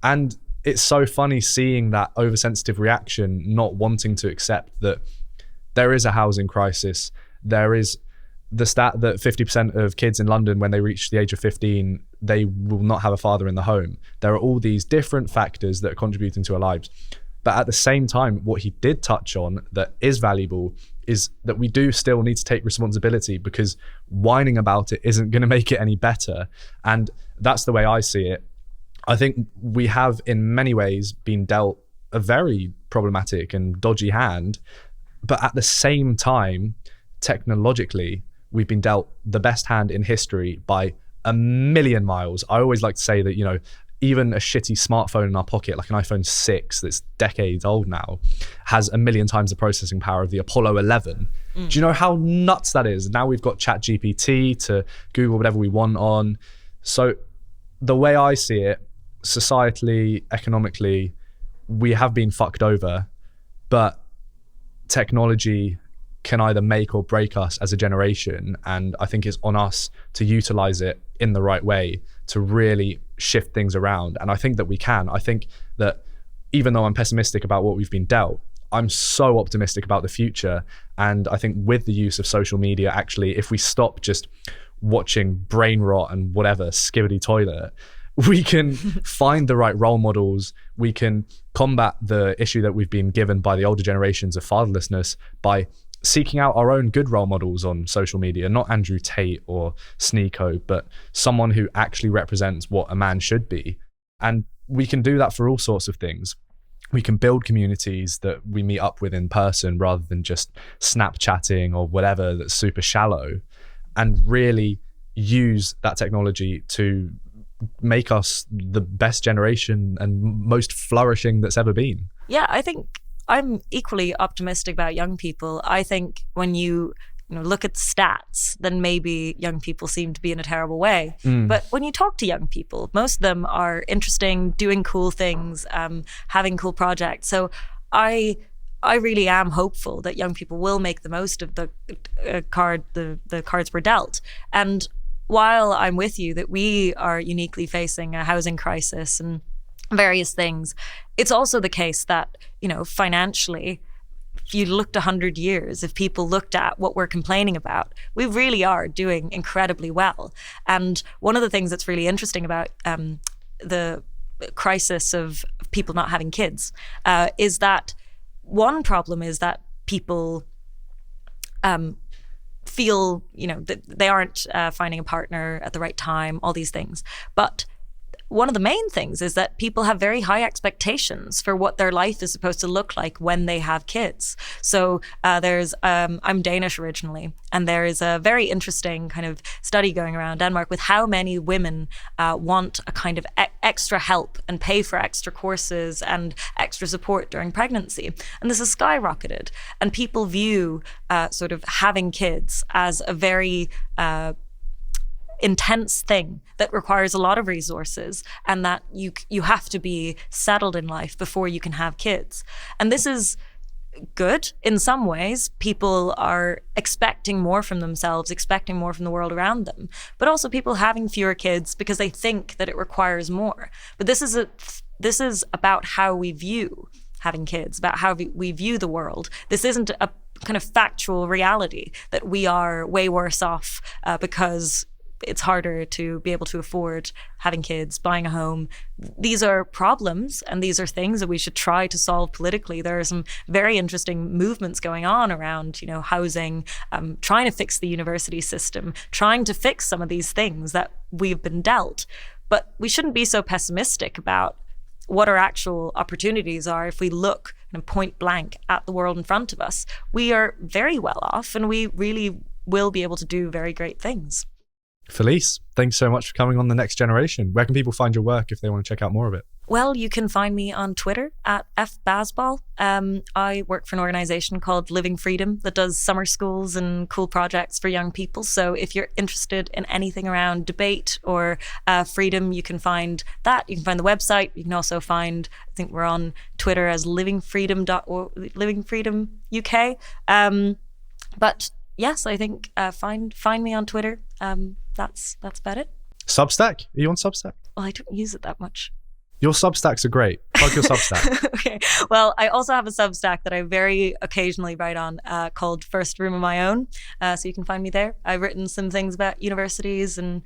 A: And it's so funny seeing that oversensitive reaction, not wanting to accept that there is a housing crisis. There is the stat that 50% of kids in London, when they reach the age of 15, they will not have a father in the home. There are all these different factors that are contributing to our lives. But at the same time, what he did touch on that is valuable is that we do still need to take responsibility, because whining about it isn't going to make it any better. And that's the way I see it. I think we have in many ways been dealt a very problematic and dodgy hand, But at the same time, technologically, we've been dealt the best hand in history by a million miles. I always like to say that, even a shitty smartphone in our pocket, like an iPhone 6 that's decades old now, has a million times the processing power of the Apollo 11. Do you know how nuts that is? Now we've got ChatGPT to Google whatever we want on. So the way I see it, societally, economically, we have been fucked over, but technology can either make or break us as a generation. And I think it's on us to utilize it in the right way to really shift things around. And I think that we can. I think that even though I'm pessimistic about what we've been dealt, I'm so optimistic about the future. And I think with the use of social media, actually, if we stop just watching brain rot and whatever, skibbity toilet, we can find the right role models. We can combat the issue that we've been given by the older generations of fatherlessness by seeking out our own good role models on social media, not Andrew Tate or Sneeko, but someone who actually represents what a man should be. And we can do that for all sorts of things. We can build communities that we meet up with in person rather than just Snapchatting or whatever that's super shallow, and really use that technology to make us the best generation and most flourishing that's ever been.
B: Yeah, I think I'm equally optimistic about young people. I think when you look at the stats, then maybe young people seem to be in a terrible way. But when you talk to young people, most of them are interesting, doing cool things, having cool projects. So I really am hopeful that young people will make the most of the cards we're dealt. And while I'm with you that we are uniquely facing a housing crisis and various things, it's also the case that, financially, if you looked 100 years, if people looked at what we're complaining about, we really are doing incredibly well. And one of the things that's really interesting about the crisis of people not having kids is that one problem is that people feel, that they aren't finding a partner at the right time, all these things. But one of the main things is that people have very high expectations for what their life is supposed to look like when they have kids. So I'm Danish originally, and there is a very interesting kind of study going around Denmark with how many women want a kind of extra help and pay for extra courses and extra support during pregnancy. And this has skyrocketed. And people view sort of having kids as a very intense thing that requires a lot of resources, and that you have to be settled in life before you can have kids. And this is good in some ways. People are expecting more from themselves, expecting more from the world around them, but also people having fewer kids because they think that it requires more. But this is about how we view having kids, about how we view the world. This isn't a kind of factual reality that we are way worse off because it's harder to be able to afford having kids, buying a home. These are problems, and these are things that we should try to solve politically. There are some very interesting movements going on around, housing, trying to fix the university system, trying to fix some of these things that we've been dealt. But we shouldn't be so pessimistic about what our actual opportunities are. If we look point blank at the world in front of us, we are very well off, and we really will be able to do very great things.
A: Felice, thanks so much for coming on The Next Generation. Where can people find your work if they want to check out more of it?
B: Well, you can find me on Twitter at @FBasbøll. I work for an organization called Living Freedom that does summer schools and cool projects for young people. So if you're interested in anything around debate or freedom, you can find that. You can find the website. You can also find, I think we're on Twitter as Living Freedom UK. But yes, I think find me on Twitter. That's about it.
A: Substack? Are you on Substack?
B: Well, I don't use it that much.
A: Your Substacks are great. Plug your Substack.
B: Okay. Well, I also have a Substack that I very occasionally write on called First Room of My Own. So you can find me there. I've written some things about universities and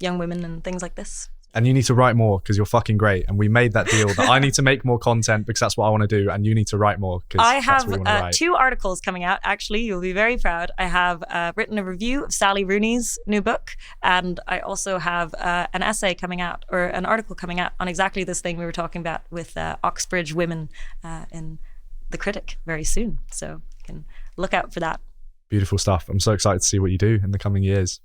B: young women and things like this.
A: And you need to write more because you're fucking great. And we made that deal that I need to make more content because that's what I want to do. And you need to write more because
B: I
A: that's what you want to
B: have
A: write.
B: 2 articles coming out. Actually, you'll be very proud. I have written a review of Sally Rooney's new book. And I also have an essay coming out, or an article coming out on exactly this thing we were talking about with Oxbridge women in The Critic very soon. So you can look out for that.
A: Beautiful stuff. I'm so excited to see what you do in the coming years.